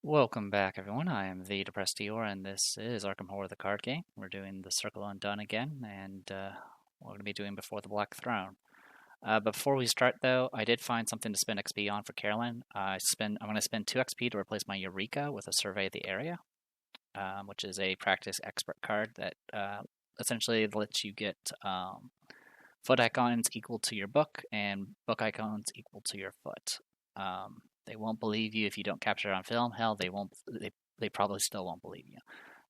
Welcome back, everyone. I am the Depressed Eeyore, and this is Arkham Horror, the card game. We're doing the Circle Undone again, and we're going to be doing Before the Black Throne. But before we start, though, I did find something to spend XP on for Carolyn. I'm going to spend 2 XP to replace my Eureka with a Survey of the Area, which is a practice expert card that essentially lets you get foot icons equal to your book and book icons equal to your foot. They won't believe you if you don't capture it on film. Hell, they won't. They probably still won't believe you.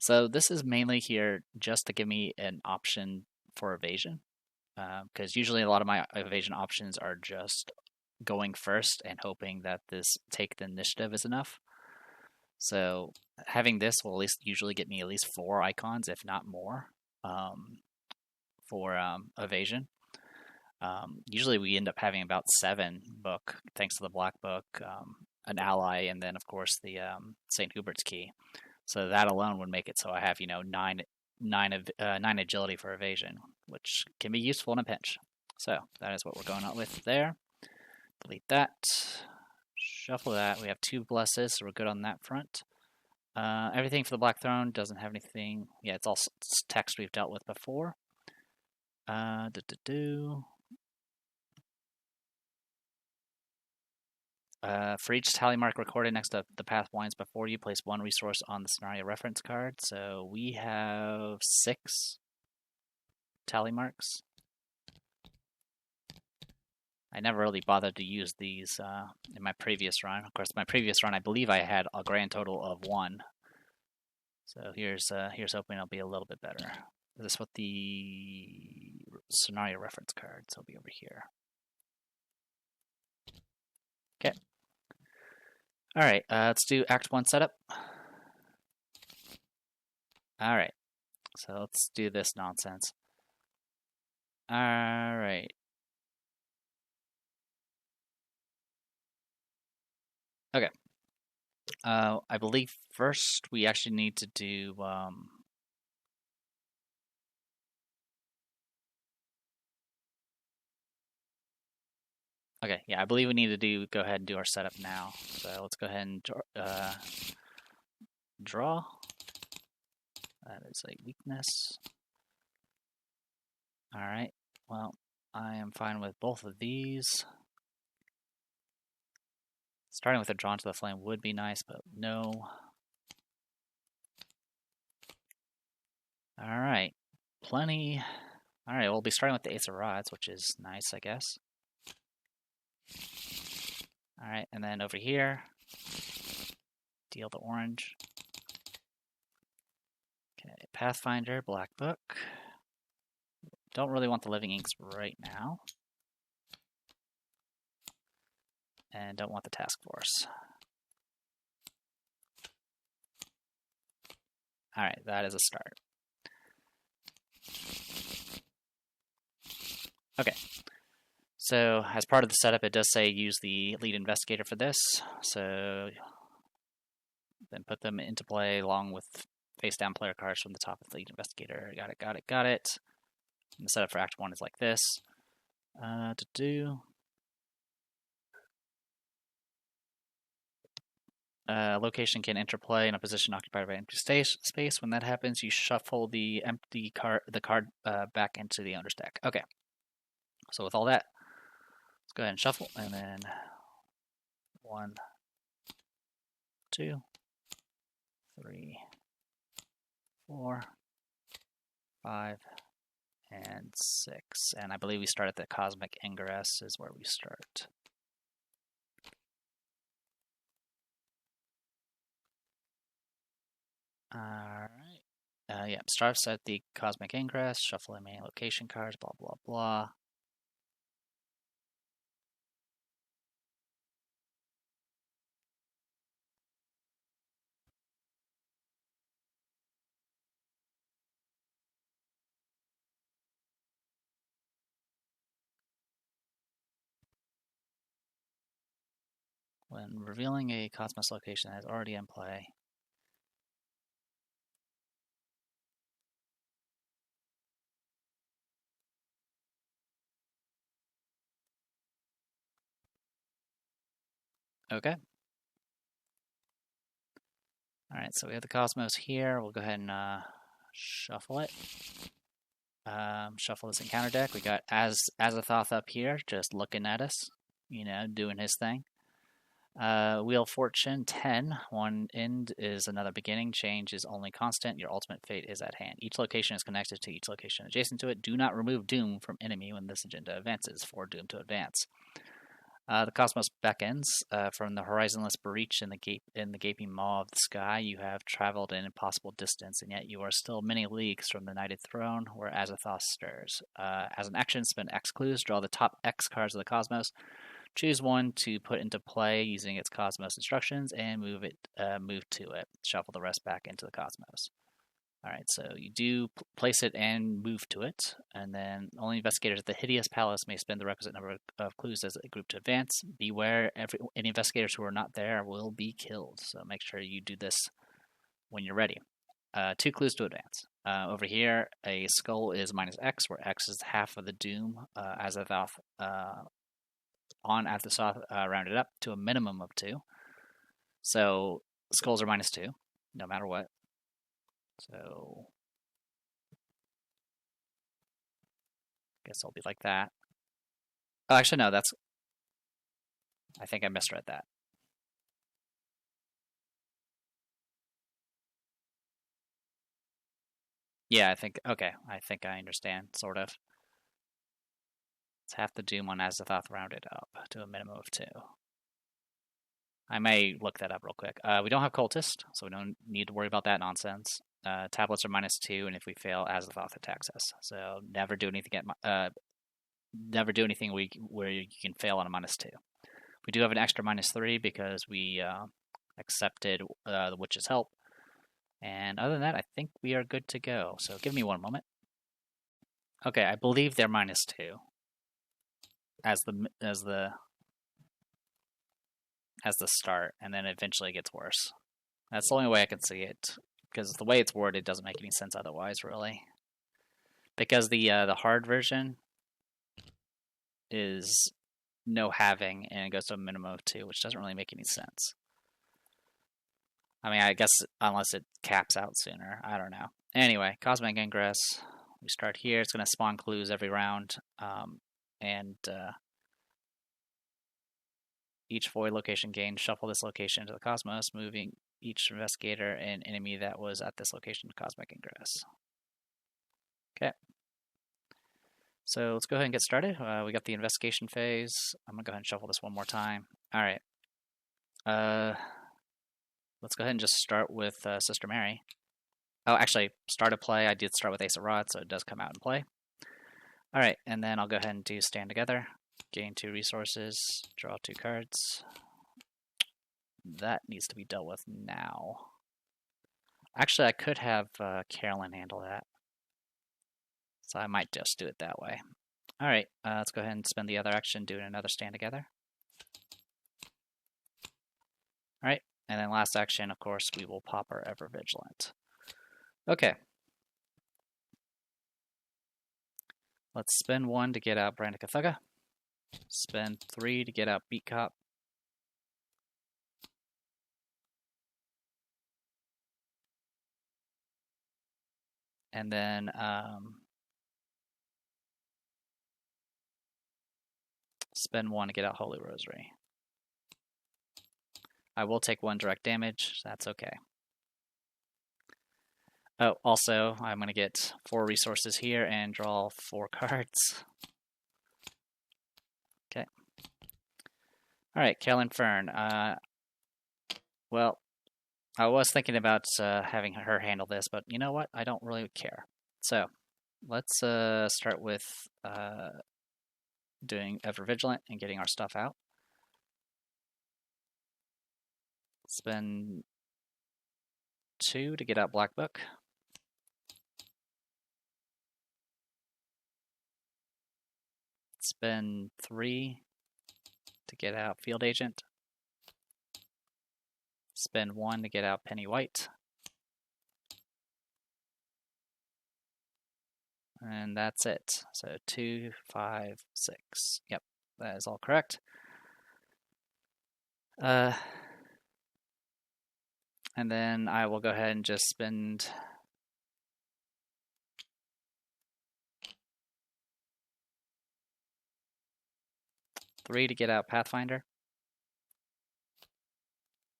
So this is mainly here just to give me an option for evasion, because usually a lot of my evasion options are just going first and hoping that this take the initiative is enough. So having this will at least usually get me at least 4 icons, if not more, for evasion. Usually we end up having about 7 book, thanks to the black book, an ally, and then of course the St. Hubert's key. So that alone would make it so I have 9 agility for evasion, which can be useful in a pinch. So that is what we're going out with there. Delete that. Shuffle that. We have 2 blesses, so we're good on that front. Everything for the Black Throne doesn't have anything. Yeah, it's all text we've dealt with before. For each tally mark recorded next to the path lines before you, place 1 resource on the scenario reference card. So we have 6 tally marks. I never really bothered to use these in my previous run. Of course, my previous run, I believe I had a grand total of 1. So here's hoping it'll be a little bit better. This is what the scenario reference cards will be over here. Okay. All right, let's do Act 1 setup. All right, so let's do this nonsense. All right. Okay. I believe first we actually need to do okay, yeah, I believe we need to go ahead and do our setup now. So let's go ahead and draw. That is a weakness. All right, well, I am fine with both of these. Starting with a Drawn to the Flame would be nice, but no. All right, plenty. All right, we'll be starting with the Ace of Rods, which is nice, I guess. All right, and then over here, deal the orange. Okay, Pathfinder, Black Book. Don't really want the Living Inks right now. And don't want the Task Force. All right, that is a start. Okay. So as part of the setup, it does say use the lead investigator for this. So then put them into play along with face down player cards from the top of the lead investigator. Got it. And the setup for Act 1 is like this. Location can interplay in a position occupied by empty space. When that happens, you shuffle the card back into the owner's deck. Okay. So with all that, let's go ahead and shuffle, and then 1, 2, 3, 4, 5, and 6. And I believe we start at the Cosmic Ingress is where we start. Alright. Yeah, starts at the Cosmic Ingress, shuffle main location cards, blah, blah, blah. When revealing a Cosmos location that is already in play, okay. Alright, so we have the Cosmos here. We'll go ahead and shuffle it. Shuffle this encounter deck. We got Azathoth up here, just looking at us, you know, doing his thing. Wheel of Fortune 10. One end is another beginning. Change is only constant. Your ultimate fate is at hand. Each location is connected to each location adjacent to it. Do not remove Doom from enemy when this agenda advances. For Doom to advance. The Cosmos beckons from the horizonless breach in the gaping maw of the sky. You have traveled an impossible distance, and yet you are still many leagues from the Knighted Throne, where Azathoth stirs. As an action, spend X clues. Draw the top X cards of the Cosmos. Choose one to put into play using its Cosmos instructions, and move to it. Shuffle the rest back into the Cosmos. Alright, so you do place it and move to it, and then only investigators at the Hideous Palace may spend the requisite number of clues as a group to advance. Beware, any investigators who are not there will be killed, so make sure you do this when you're ready. 2 clues to advance. Over here, a skull is minus X, where X is half of the doom, Azathoth, on Azathoth rounded up to a minimum of 2. So skulls are minus 2, no matter what. So I guess I'll be like that. Oh, actually, no, I think I misread that. Yeah, I think I understand, sort of. It's half the doom on Azathoth rounded up to a minimum of 2. I may look that up real quick. We don't have Cultist, so we don't need to worry about that nonsense. Tablets are minus 2, and if we fail, Azathoth attacks us. So never do anything where you can fail on a minus 2. We do have an extra minus 3 because we accepted the Witch's help. And other than that, I think we are good to go. So give me one moment. Okay, I believe they're minus 2 as the start, and then eventually it gets worse. That's the only way I can see it, because the way it's worded doesn't make any sense otherwise, really. Because the hard version is no halving, and it goes to a minimum of 2, which doesn't really make any sense. I mean, I guess unless it caps out sooner. I don't know. Anyway, Cosmic Ingress. We start here. It's going to spawn clues every round. And each void location gained, shuffle this location into the Cosmos, moving each investigator and enemy that was at this location to Cosmic Ingress. Okay. So let's go ahead and get started. We got the investigation phase. I'm going to go ahead and shuffle this one more time. All right. Let's go ahead and just start with Sister Mary. Oh, actually, start a play. I did start with Ace of Rods, so it does come out and play. All right, and then I'll go ahead and do Stand Together. Gain 2 resources, draw 2 cards. That needs to be dealt with now. Actually, I could have Carolyn handle that. So I might just do it that way. All right, let's go ahead and spend the other action doing another Stand Together. All right, and then last action, of course, we will pop our Ever Vigilant. Okay. Let's spend 1 to get out Brandika Thugga. Spend 3 to get out Beat Cop. And then spend 1 to get out Holy Rosary. I will take 1 direct damage, so that's okay. Oh, also, I'm going to get 4 resources here and draw 4 cards. Okay. Alright, Carolyn Fern. Well, I was thinking about having her handle this, but you know what? I don't really care. So, let's start with doing Ever Vigilant and getting our stuff out. Spend 2 to get out Black Book. Spend 3 to get out Field Agent. Spend 1 to get out Penny White. And that's it. So 2, 5, 6. Yep, that is all correct. And then I will go ahead and just spend three to get out Pathfinder.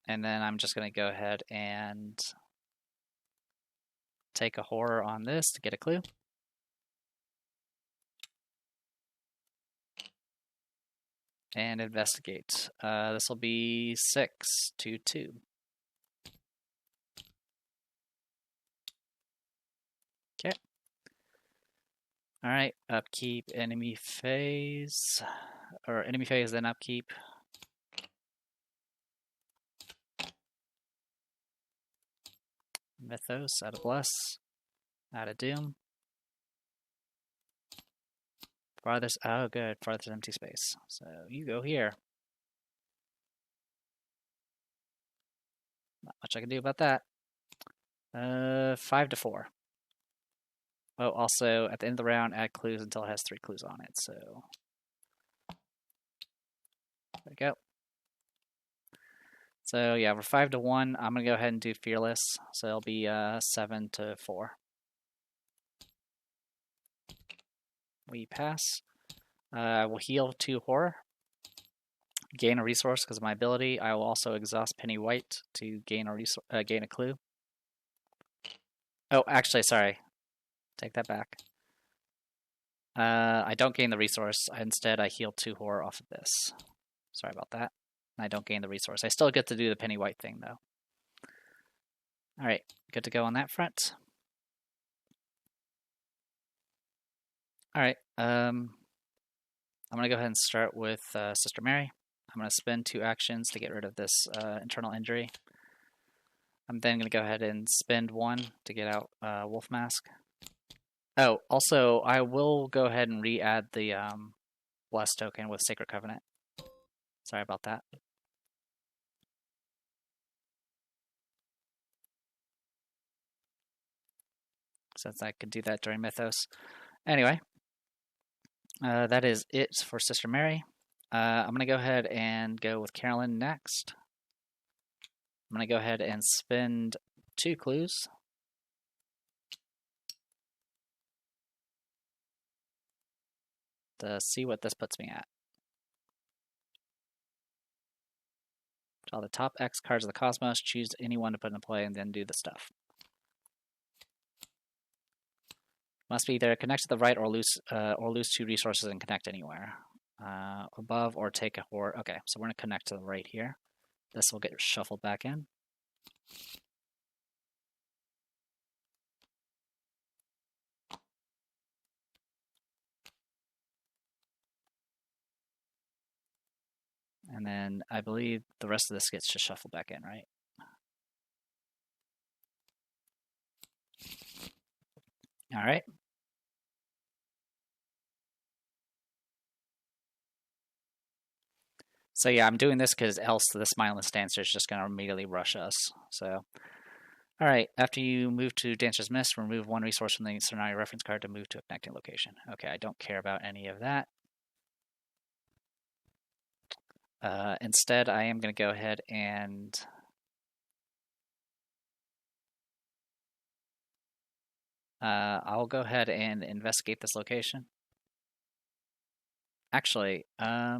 And then I'm just going to go ahead and take a horror on this to get a clue. And investigate. This will be 6 to 2. Okay. All right, upkeep, enemy phase, or enemy phase, then upkeep. Mythos, out of Bless, out of Doom. Farthest, oh good, farthest empty space. So you go here. Not much I can do about that. 5 to 4. Oh, also, at the end of the round, add clues until it has 3 clues on it, so... There we go. So, yeah, we're 5 to 1. I'm going to go ahead and do Fearless, so it'll be 7 to 4. We pass. We'll heal 2 horror. Gain a resource because of my ability. I will also exhaust Penny White to gain a clue. Oh, actually, sorry. Take that back. I don't gain the resource. Instead, I heal 2 horror off of this. Sorry about that. I don't gain the resource. I still get to do the Penny White thing, though. Alright, good to go on that front. Alright, I'm going to go ahead and start with Sister Mary. I'm going to spend 2 actions to get rid of this internal injury. I'm then going to go ahead and spend 1 to get out Wolf Mask. Oh, also, I will go ahead and re-add the Bless token with Sacred Covenant. Sorry about that. Since I could do that during Mythos. Anyway, that is it for Sister Mary. I'm going to go ahead and go with Carolyn next. I'm going to go ahead and spend 2 clues. To see what this puts me at. Draw the top X cards of the Cosmos, choose any one to put into play, and then do the stuff. Must be either connect to the right or lose 2 resources and connect anywhere. Above or take a horror. Okay, so we're going to connect to the right here. This will get shuffled back in. And then I believe the rest of this gets just shuffled back in, right? All right. So yeah, I'm doing this because else this mindless dancer is just going to immediately rush us. So, all right. After you move to Dancer's Mist, remove 1 resource from the scenario reference card to move to a connecting location. Okay, I don't care about any of that. Instead, I am going to go ahead and I'll go ahead and investigate this location. Actually, yeah,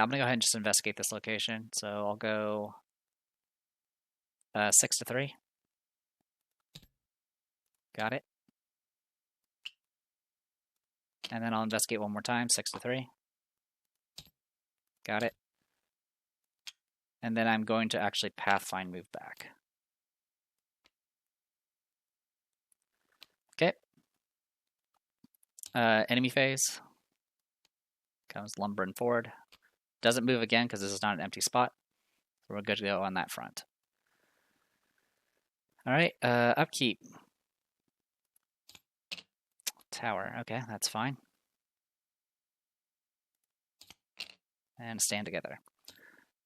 I'm going to go ahead and just investigate this location. So I'll go 6 to 3. Got it. And then I'll investigate 1 more time, 6 to 3. Got it. And then I'm going to actually Pathfind move back. Okay. Enemy phase. Comes lumbering forward. Doesn't move again because this is not an empty spot. So we're good to go on that front. Alright, upkeep. Tower. Okay, that's fine. And stand together.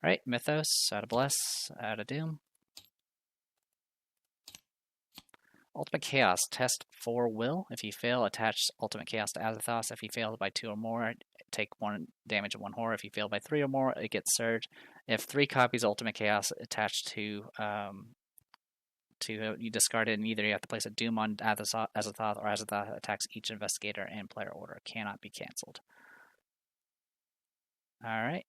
Alright, Mythos, out of Bless, out of Doom. Ultimate Chaos, test for will. If you fail, attach Ultimate Chaos to Azathoth. If you fail by 2 or more, take 1 damage and 1 horror. If you fail by 3 or more, it gets Surge. If 3 copies Ultimate Chaos attached to you discard it, and either you have to place a Doom on Azathoth, or Azathoth attacks each investigator in player order. Cannot be cancelled. Alright.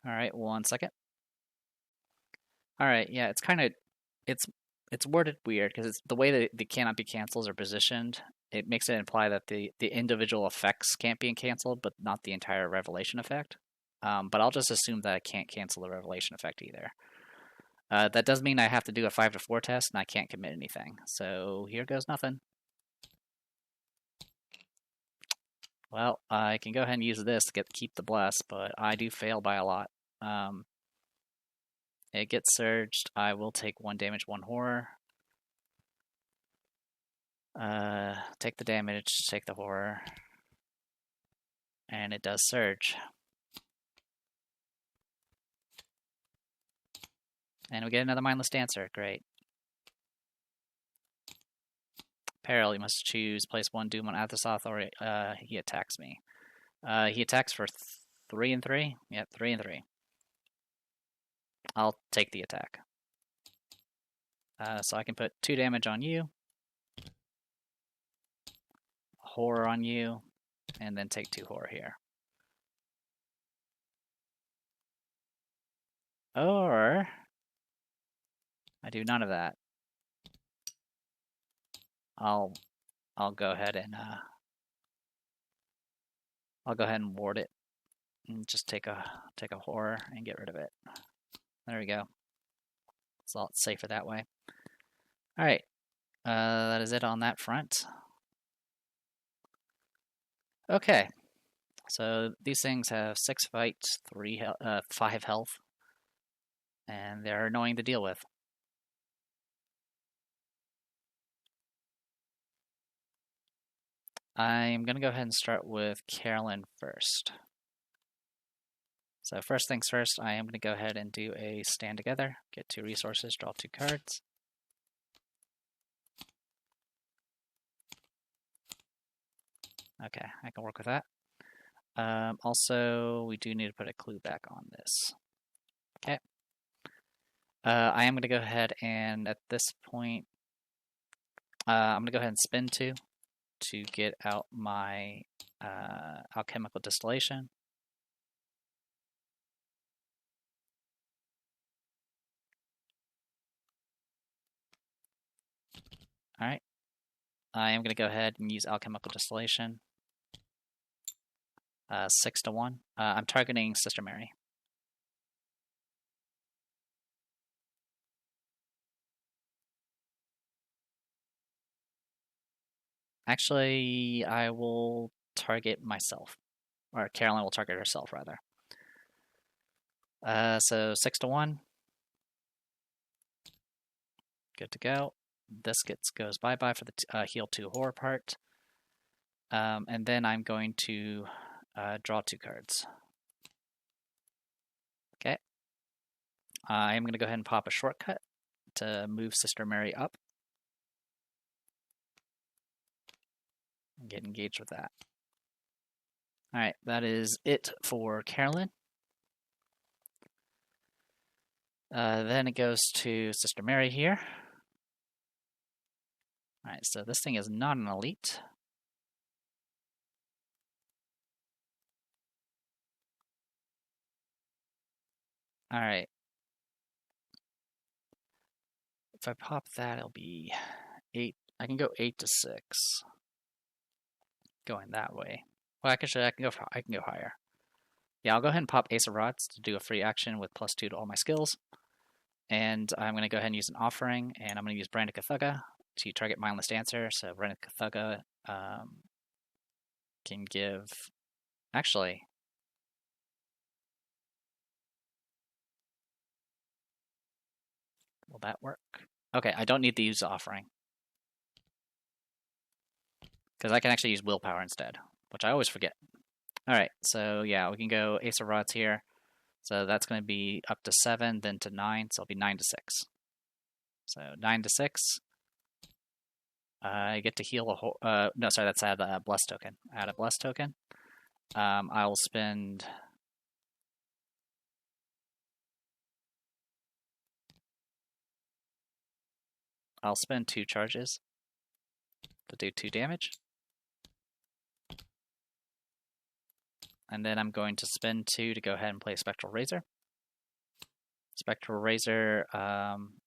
Alright, 1 second. Alright, yeah, it's kind of, it's worded weird, because it's the way that the cannot be cancels are positioned. It makes it imply that the individual effects can't be cancelled, but not the entire revelation effect. But I'll just assume that I can't cancel the revelation effect either. That does mean I have to do a 5 to 4 test, and I can't commit anything. So here goes nothing. Well, I can go ahead and use this to keep the bless, but I do fail by a lot. It gets surged. I will take 1 damage, 1 horror. Take the damage, take the horror. And it does surge. And we get another Mindless Dancer. Great. Peril, you must choose. Place 1 Doom on Azathoth, or he attacks me. He attacks for 3 and 3? Yep, 3 and 3. I'll take the attack. So I can put 2 damage on you. Horror on you. And then take 2 horror here. Or I do none of that. I'll go ahead and ward it, and just take a horror and get rid of it. There we go. It's a lot safer that way. All right, that is it on that front. Okay, so these things have 6 fights, 5 health, and they're annoying to deal with. I'm going to go ahead and start with Carolyn first. So first things first, I am going to go ahead and do a stand together, get 2 resources, draw 2 cards. Okay, I can work with that. Also, we do need to put a clue back on this. Okay. I am going to go ahead and, at this point, I'm going to go ahead and spin 2 to get out my alchemical distillation. Alright. I am going to go ahead and use alchemical distillation. 6 to 1. I'm targeting Sister Mary. Actually, I will target myself. Or Carolyn will target herself, rather. So 6 to 1. Good to go. This goes bye-bye for the heal 2 horror part. And then I'm going to draw 2 cards. Okay. I'm going to go ahead and pop a shortcut to move Sister Mary up. And get engaged with that. Alright, that is it for Carolyn. Then it goes to Sister Mary here. Alright, so this thing is not an elite. Alright. If I pop that, it'll be 8. I can go 8 to 6. Going that way. Well, actually, I can go higher. Yeah, I'll go ahead and pop Ace of Rods to do a free action with +2 to all my skills. And I'm going to go ahead and use an offering, and I'm going to use Brand of Cthugha to target Mindless Dancer. So Brand of Cthugha can give... Actually... Will that work? Okay, I don't need to use the offering. Because I can actually use willpower instead, which I always forget. Alright, so yeah, we can go Ace of Rods here. So that's going to be up to 7, then to 9, so it'll be 9 to 6. So 9 to 6. I get to heal a no, sorry, that's add a bless token. Add a bless token. I'll spend. I'll spend 2 charges to do 2 damage. And then I'm going to spend 2 to go ahead and play Spectral Razor. Spectral Razor,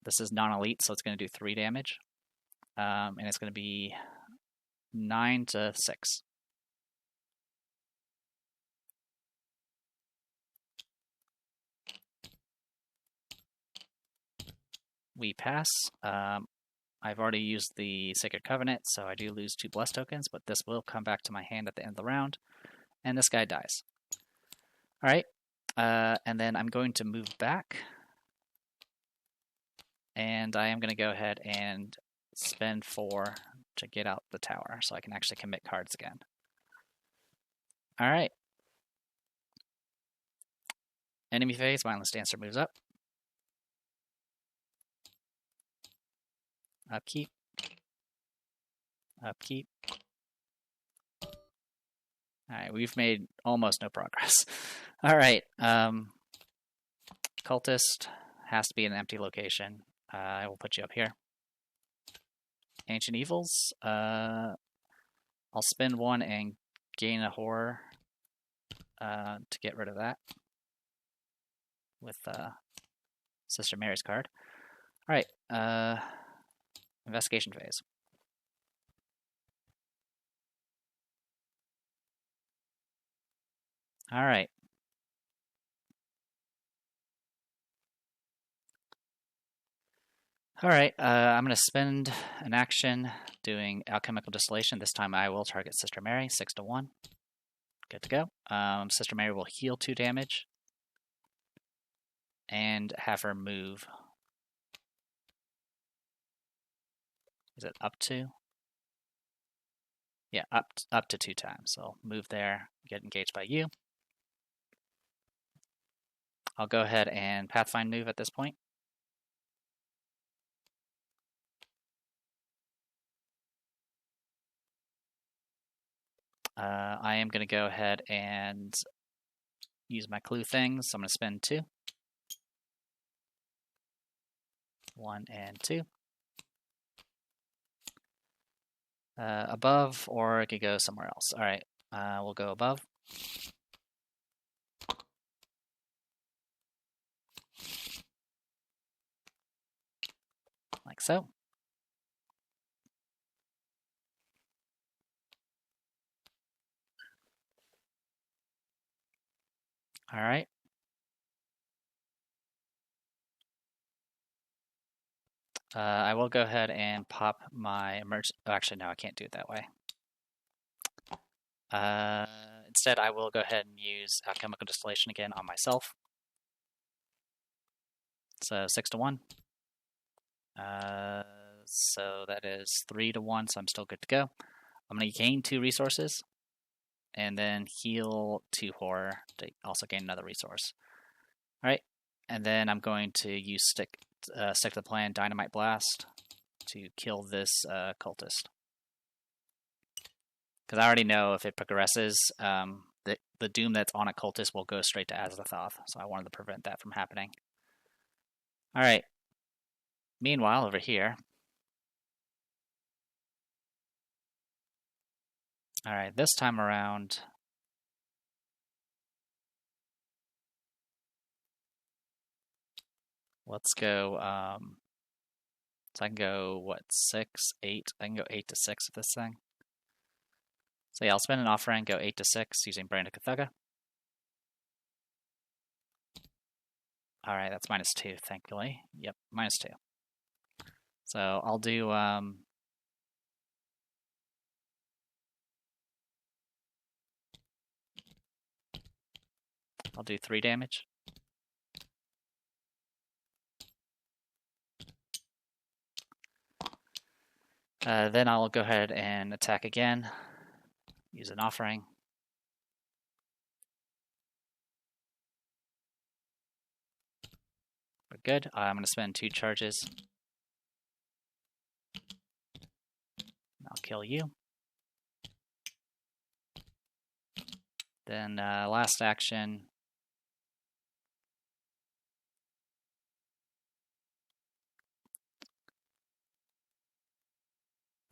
this is non-elite, so it's going to do 3 damage. And it's going to be 9 to 6. We pass. I've already used the Sacred Covenant, so I do lose 2 Bless tokens, but this will come back to my hand at the end of the round. And this guy dies. Alright, and then I'm going to move back. And I am going to go ahead and spend 4 to get out the tower, so I can actually commit cards again. Alright. Enemy phase, Mindless Dancer moves up. Upkeep. Upkeep. Alright, we've made almost no progress. Alright, Cultist has to be in an empty location. I will put you up here. Ancient Evils. I'll spend 1 and gain a horror to get rid of that with Sister Mary's card. Alright, investigation phase. Alright. Alright, I'm going to spend an action doing Alchemical Distillation. This time I will target Sister Mary, 6 to 1. Good to go. Sister Mary will heal 2 damage. And have her move. Is it up to? Yeah, up to 2 times. So move there, get engaged by you. I'll go ahead and Pathfind move at this point. I am going to go ahead and use my clue things. So I'm going to spend 2. 1 and 2. Above, or I could go somewhere else. Alright, we'll go above. Like so. Alright. I will go ahead and pop my emergency. Oh, actually, no, I can't do it that way. Instead, I will go ahead and use Alchemical Distillation again on myself. So 6 to 1. So that is 3 to 1, so I'm still good to go. I'm going to gain 2 resources, and then heal 2 horror to also gain another resource. Alright, and then I'm going to use stick to the plan, Dynamite Blast, to kill this cultist. Because I already know if it progresses, the doom that's on a cultist will go straight to Azathoth, so I wanted to prevent that from happening. Alright. Meanwhile, over here. Alright, this time around. Let's go, so I can go, what, 6, 8? I can go 8 to 6 with this thing. So yeah, I'll spend an offering, go 8 to 6 using Brand of Cthugha. Alright, that's -2, thankfully. Yep, -2. So I'll do, I'll do 3 damage. Then I'll go ahead and attack again. Use an offering. We're good. I'm going to spend 2 charges. I'll kill you. Then last action.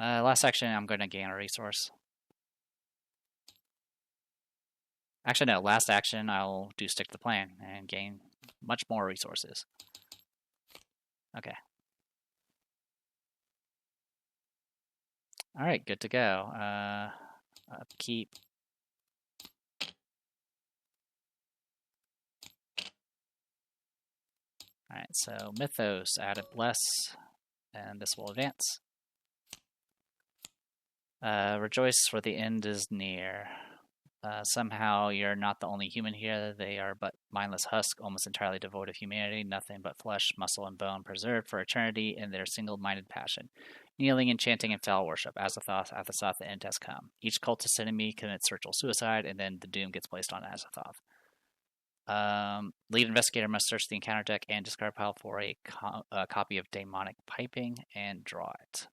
I'm going to gain a resource. Actually, no. Last action, I'll do stick to the plan and gain much more resources. Okay. All right, good to go. Upkeep. All right, so Mythos, add a bless, and this will advance. Rejoice, for the end is near. Somehow you're not the only human here. They are but mindless husk, almost entirely devoid of humanity, nothing but flesh, muscle, and bone, preserved for eternity in their single-minded passion. Kneeling and chanting in foul worship. Azathoth, Azathoth, the end has come. Each cultist enemy commits ritual suicide, and then the doom gets placed on Azathoth. Lead investigator must search the encounter deck and discard pile for a copy of Demonic Piping and draw it.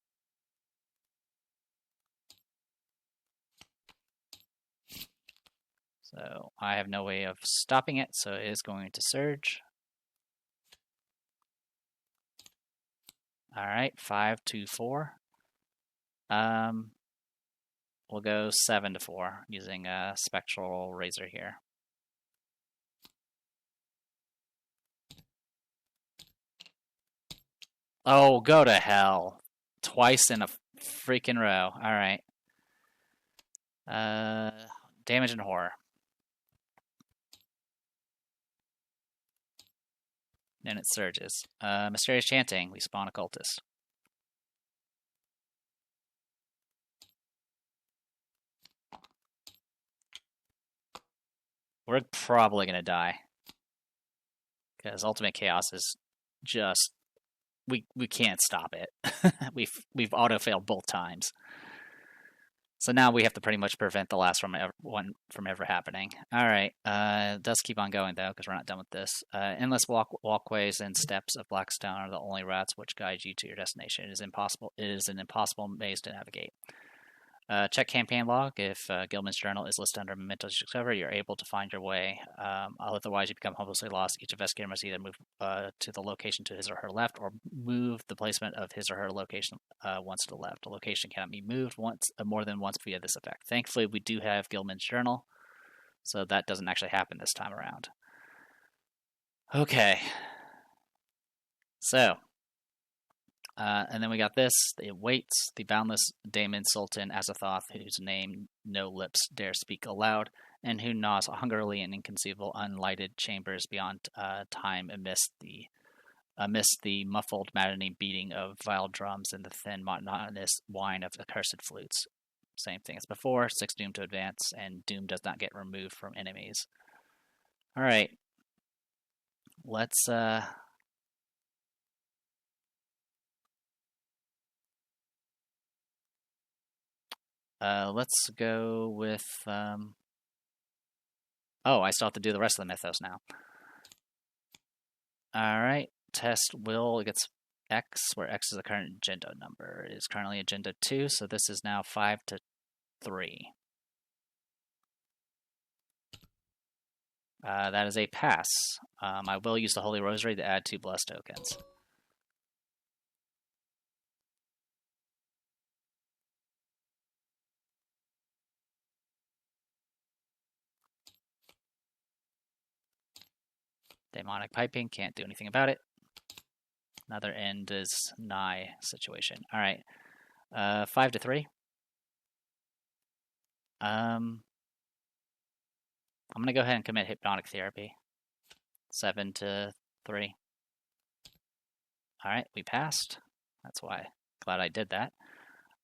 So I have no way of stopping it, so it is going to surge. All right, 5 to 4. We'll go 7 to 4 using a Spectral Razor here. Oh, go to hell. Twice in a freaking row. All right. Damage and horror. Then it surges. Mysterious chanting. We spawn a cultist. We're probably gonna die. Because Ultimate Chaos is just we can't stop it. we've auto failed both times. So now we have to pretty much prevent the last one from ever happening. All right, it does keep on going though because we're not done with this. Endless walkways and steps of Blackstone are the only routes which guide you to your destination. It is impossible. It is an impossible maze to navigate. Check campaign log. If Gilman's journal is listed under mementos you discover, you're able to find your way. Otherwise, you become hopelessly lost. Each investigator must either move to the location to his or her left, or move the placement of his or her location once to the left. The location cannot be moved more than once via this effect. Thankfully, we do have Gilman's journal, so that doesn't actually happen this time around. Okay. So. And then we got this. It waits. The boundless Daemon Sultan Azathoth, whose name no lips dare speak aloud, and who gnaws hungrily in inconceivable unlighted chambers beyond time amidst the muffled maddening beating of vile drums and the thin monotonous whine of accursed flutes. Same thing as before. 6 doom to advance, and doom does not get removed from enemies. All right. Let's let's go with, oh, I still have to do the rest of the mythos now. Alright, test will gets X, where X is the current agenda number. It is currently agenda 2, so this is now 5 to 3. That is a pass. I will use the Holy Rosary to add 2 bless tokens. Demonic Piping, can't do anything about it. Another end is nigh situation. Alright. 5 to 3. I'm going to go ahead and commit Hypnotic Therapy. 7 to 3. Alright, we passed. That's why. Glad I did that.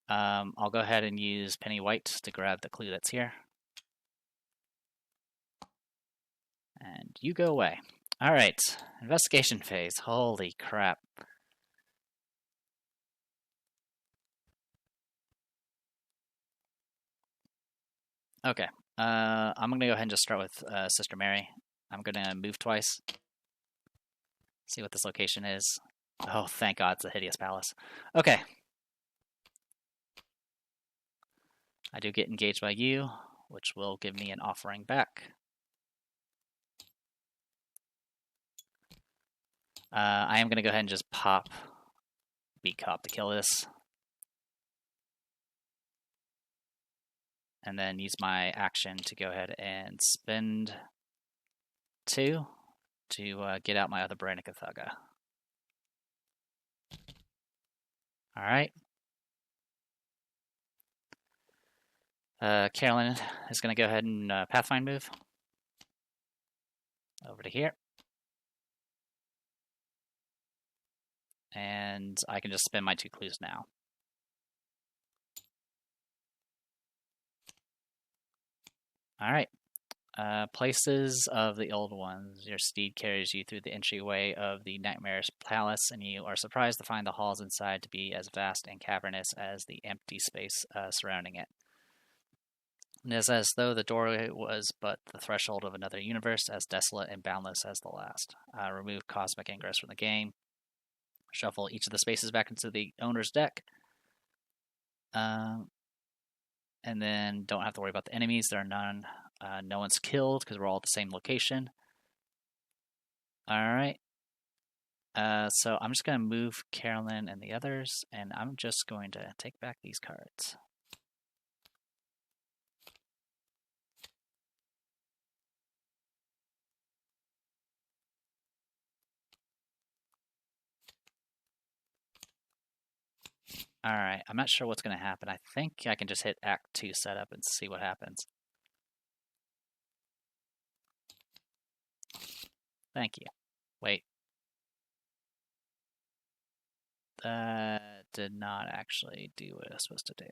I'll go ahead and use Penny White to grab the clue that's here. And you go away. Alright, investigation phase. Holy crap. Okay. I'm gonna go ahead and just start with Sister Mary. I'm gonna move twice. See what this location is. Oh, thank God, it's a hideous palace. Okay. I do get engaged by you, which will give me an offering back. I am gonna go ahead and just pop Beat Cop to kill this. And then use my action to go ahead and spend 2 to get out my other Branica Thugga. Alright. Carolyn is going to go ahead and Pathfind move over to here. And I can just spend my 2 clues now. Alright. Places of the old ones. Your steed carries you through the entryway of the nightmarish palace, and you are surprised to find the halls inside to be as vast and cavernous as the empty space surrounding it. It is as though the doorway was but the threshold of another universe, as desolate and boundless as the last. Remove cosmic ingress from the game. Shuffle each of the spaces back into the owner's deck. And then don't have to worry about the enemies. There are none. No one's killed because we're all at the same location. Alright. So I'm just going to move Carolyn and the others, and I'm just going to take back these cards. Alright, I'm not sure what's going to happen. I think I can just hit Act 2 setup and see what happens. Thank you. Wait. That did not actually do what it was supposed to do.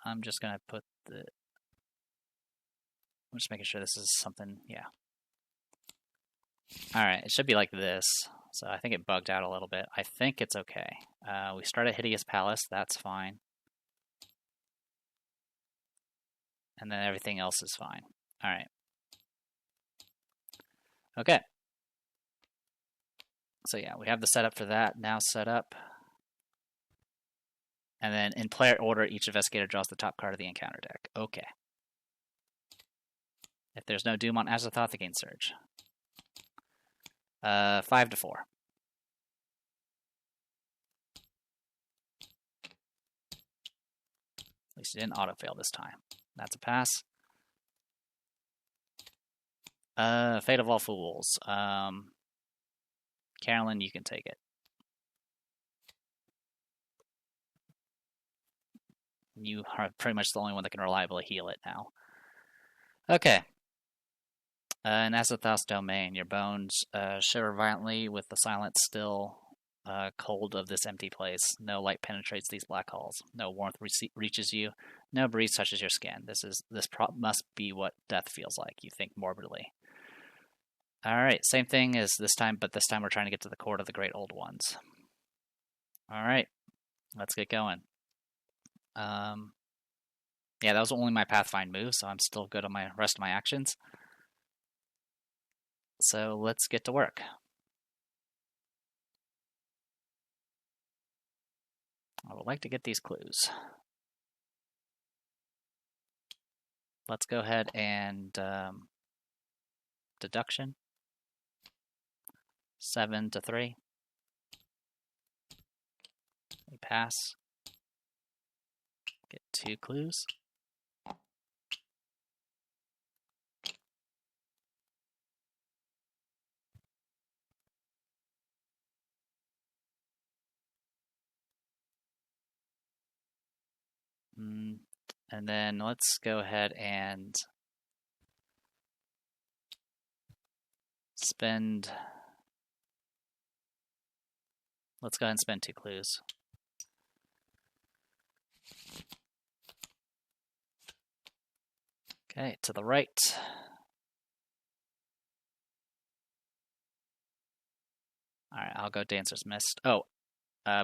I'm just going to put the... I'm just making sure this is something, yeah. Alright, it should be like this. So I think it bugged out a little bit. I think it's okay. We start at Hideous Palace, that's fine. And then everything else is fine. Alright. Okay. So yeah, we have the setup for that now set up. And then in player order, each investigator draws the top card of the encounter deck. Okay. If there's no Doom on Azathoth, they gain Surge. 5 to 4. At least it didn't auto-fail this time. That's a pass. Fate of All Fools. Carolyn, you can take it. You are pretty much the only one that can reliably heal it now. Okay. In Azathoth's domain, your bones shiver violently with the silent, still cold of this empty place. No light penetrates these black halls. No warmth reaches you. No breeze touches your skin. This must be what death feels like, you think morbidly. Alright, same thing as this time, but this time we're trying to get to the court of the great old ones. Alright, let's get going. Yeah, that was only my Pathfind move, so I'm still good on my rest of my actions. So let's get to work. I would like to get these clues. Let's go ahead and deduction. 7 to 3. We pass. Get 2 clues. And then let's go ahead and spend... Let's go ahead and spend 2 clues. Okay, to the right. Alright, I'll go Dancer's Mist. Oh,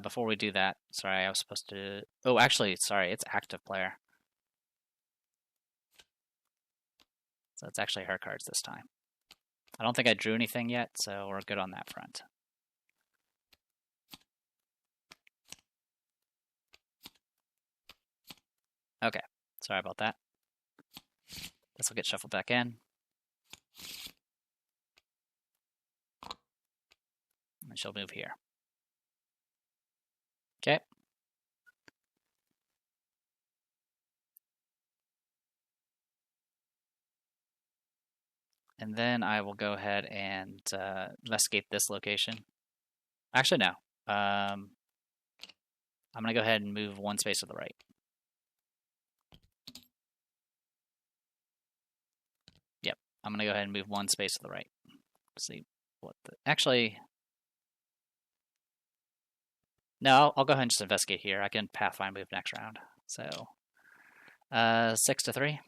before we do that, sorry, I was supposed to... Oh, actually, sorry, it's active player. So it's actually her cards this time. I don't think I drew anything yet, so we're good on that front. Okay, sorry about that. This will get shuffled back in. And she'll move here. Okay. And then I will go ahead and investigate this location. Actually, no. I'm going to go ahead and move one space to the right. Yep, I'm going to go ahead and move one space to the right. Let's see what the... Actually... No, I'll go ahead and just investigate here. I can pathfind move next round. So, 6 to 3.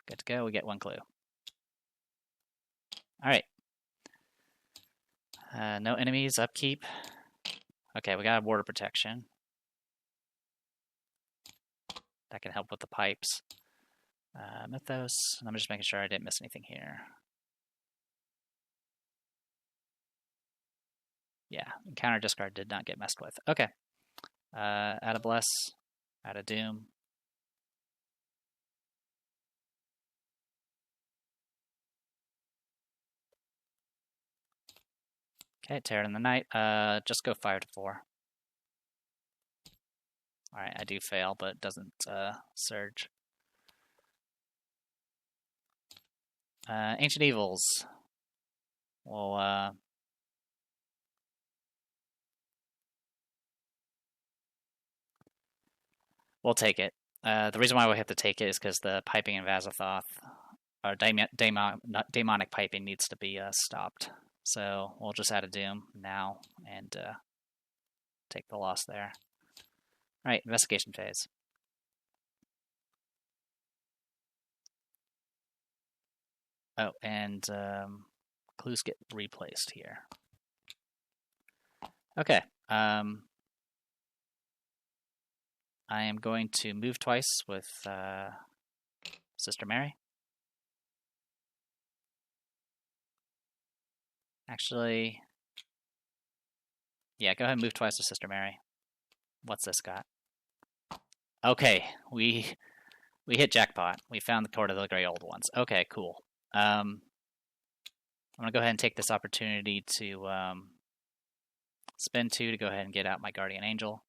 Good to go. We get one clue. All right. No enemies, upkeep. Okay, we got water protection. That can help with the pipes. Mythos. I'm just making sure I didn't miss anything here. Yeah, encounter discard did not get messed with. Okay. Add a bless. Add a doom. Okay, tear it in the night. Just go 5 to 4. Alright, I do fail, but it doesn't surge. Ancient Evils. We'll take it. The reason why we have to take it is because the piping in Vazathoth, or demonic piping, needs to be stopped. So we'll just add a doom now and take the loss there. Alright, investigation phase. Oh, and clues get replaced here. Okay. I am going to move twice with Sister Mary. Actually, yeah, go ahead and move twice to Sister Mary. What's this got? Okay, we hit jackpot. We found the Court of the Grey Old Ones. Okay, cool. I'm going to go ahead and take this opportunity to spend 2 to go ahead and get out my Guardian Angel.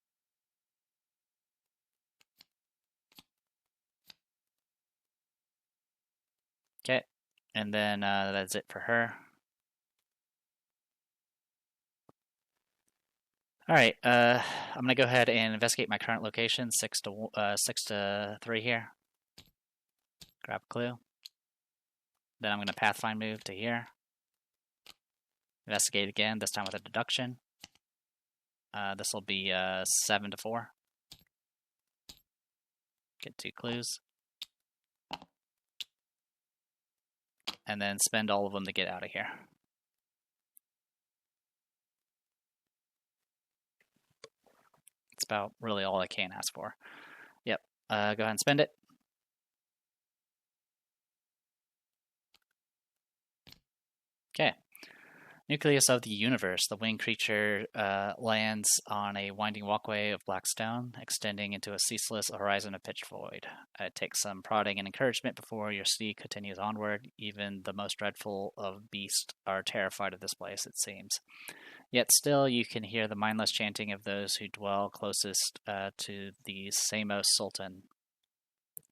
Okay, and then that's it for her. Alright, I'm going to go ahead and investigate my current location, 6 to 3 here. Grab a clue. Then I'm going to pathfind move to here. Investigate again, this time with a deduction. This will be 7 to 4. Get 2 clues. And then spend all of them to get out of here. It's about really all I can ask for. Yep, go ahead and spend it. Okay. Nucleus of the Universe. The winged creature lands on a winding walkway of black stone, extending into a ceaseless horizon of pitched void. It takes some prodding and encouragement before your steed continues onward. Even the most dreadful of beasts are terrified of this place, it seems. Yet still you can hear the mindless chanting of those who dwell closest to the Samos Sultan.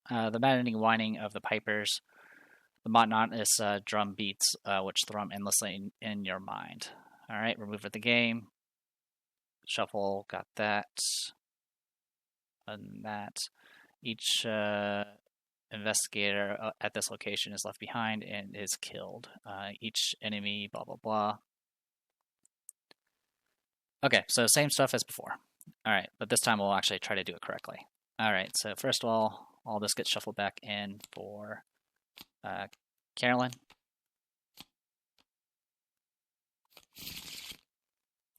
The maddening whining of the pipers, the monotonous drum beats which thrum endlessly in your mind. Alright, remove the game. Shuffle, got that. And that. Each investigator at this location is left behind and is killed. Each enemy, blah blah blah. Okay, so same stuff as before. Alright, but this time we'll actually try to do it correctly. Alright, so first of all this gets shuffled back in for Carolyn.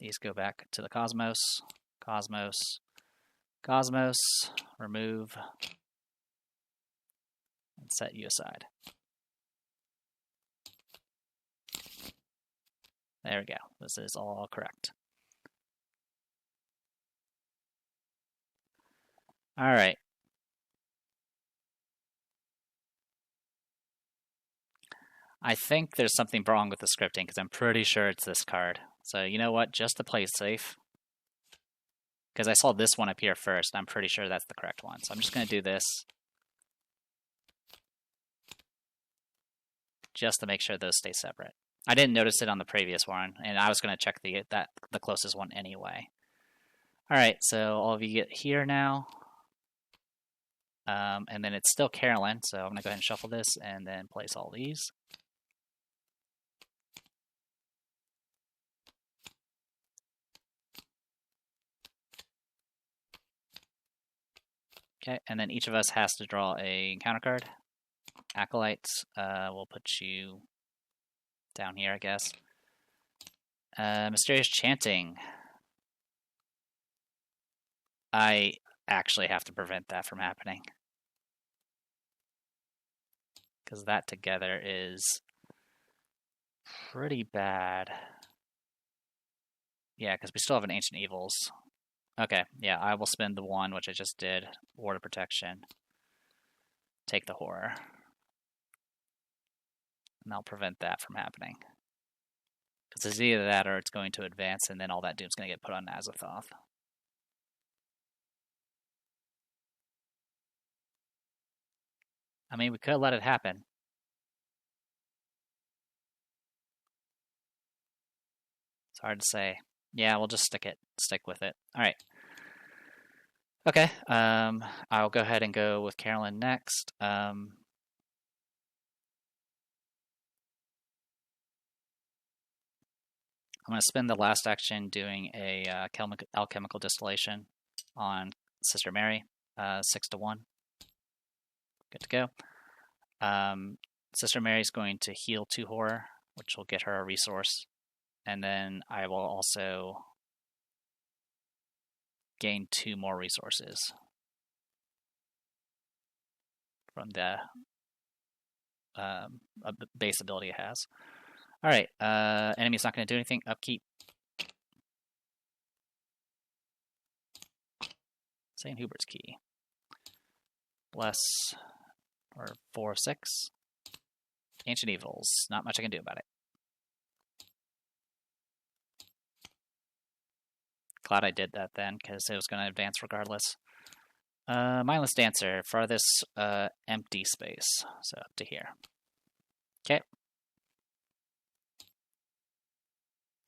These go back to the Cosmos. Cosmos. Cosmos. Remove. And set you aside. There we go. This is all correct. All right. I think there's something wrong with the scripting because I'm pretty sure it's this card. So you know what? Just to play safe, because I saw this one appear first, and I'm pretty sure that's the correct one. So I'm just going to do this just to make sure those stay separate. I didn't notice it on the previous one, and I was going to check the closest one anyway. All right, so all of you get here now. And then it's still Carolyn, so I'm going to go ahead and shuffle this and then place all these. Okay, and then each of us has to draw a encounter card. Acolytes, we'll put you down here, I guess. Mysterious Chanting. I actually have to prevent that from happening, because that together is pretty bad. Yeah, because we still have an Ancient Evils. Okay, yeah, I will spend the one, which I just did, Ward of Protection. Take the Horror. And I'll prevent that from happening. Because it's either that or it's going to advance, and then all that doom's going to get put on Azathoth. I mean, we could let it happen. It's hard to say. Yeah, we'll just stick with it. All right. Okay, I'll go ahead and go with Carolyn next. I'm going to spend the last action doing a alchemical distillation on Sister Mary, 6-1. Good to go. Sister Mary's going to heal 2 horror, which will get her a resource. And then I will also gain 2 more resources from the base ability it has. All right, enemy's not going to do anything. Upkeep. St. Hubert's Key. Bless, or 4/6. Ancient Evils. Not much I can do about it. Glad I did that then, because it was going to advance regardless. Mindless Dancer, farthest empty space, so up to here. Okay.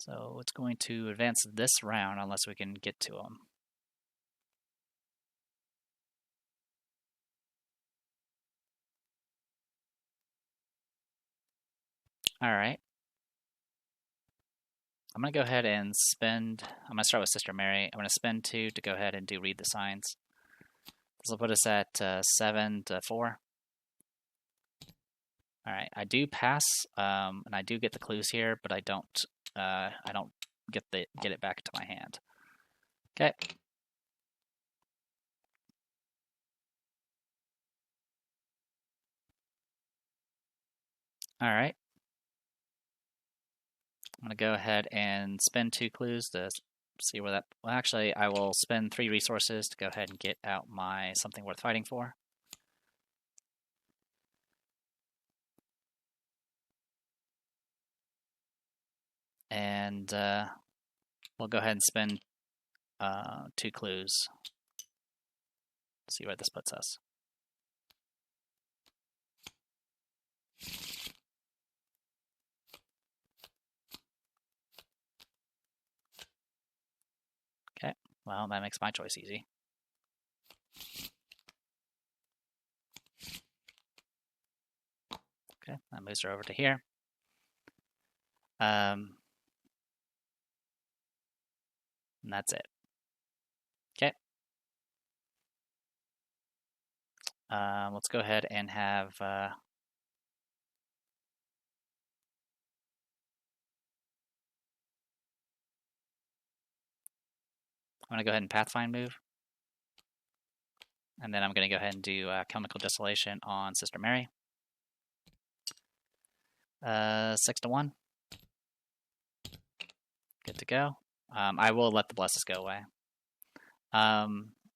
So it's going to advance this round unless we can get to them. All right. I'm going to go ahead and spend, I'm going to start with Sister Mary. I'm going to spend 2 to go ahead and do Read the Signs. This will put us at 7-4. All right, I do pass, and I do get the clues here, but I don't get it back to my hand. Okay. All right. I'm going to go ahead and spend 2 clues to see where that... Well, actually, I will spend 3 resources to go ahead and get out my Something Worth Fighting For. And we'll go ahead and spend 2 clues. See where this puts us. Okay, well, that makes my choice easy. Okay, that moves her over to here. And that's it. Okay. Let's go ahead and have I'm going to go ahead and Pathfind move. And then I'm going to go ahead and do Chemical Distillation on Sister Mary. 6 to 1. Good to go. I will let the blesses go away.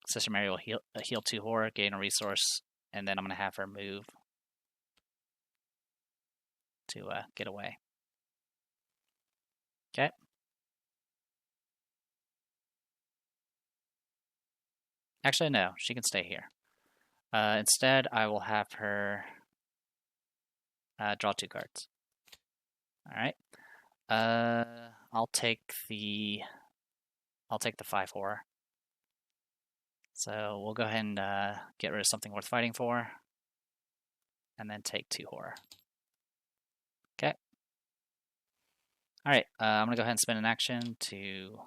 Sister Mary will heal 2 horror, gain a resource, and then I'm going to have her move to get away. Okay. Actually, no, she can stay here. Instead, I will have her draw 2 cards. All right. I'll take the 5 horror. So we'll go ahead and get rid of something worth fighting for, and then take 2 horror. Okay. All right. I'm gonna go ahead and spend an action to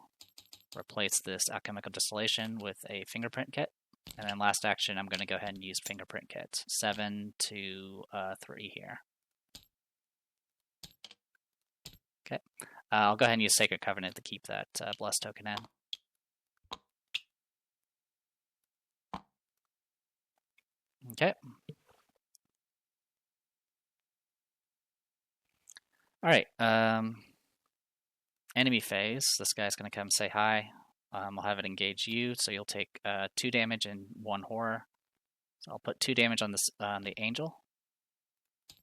replace this alchemical distillation with a fingerprint kit, and then last action I'm gonna go ahead and use fingerprint kit. 7 to 3 here. Okay. I'll go ahead and use Sacred Covenant to keep that blessed token in. Okay. All right. Enemy phase. This guy's going to come say hi. I'll have it engage you, so you'll take 2 damage and 1 horror. So I'll put 2 damage on this the angel,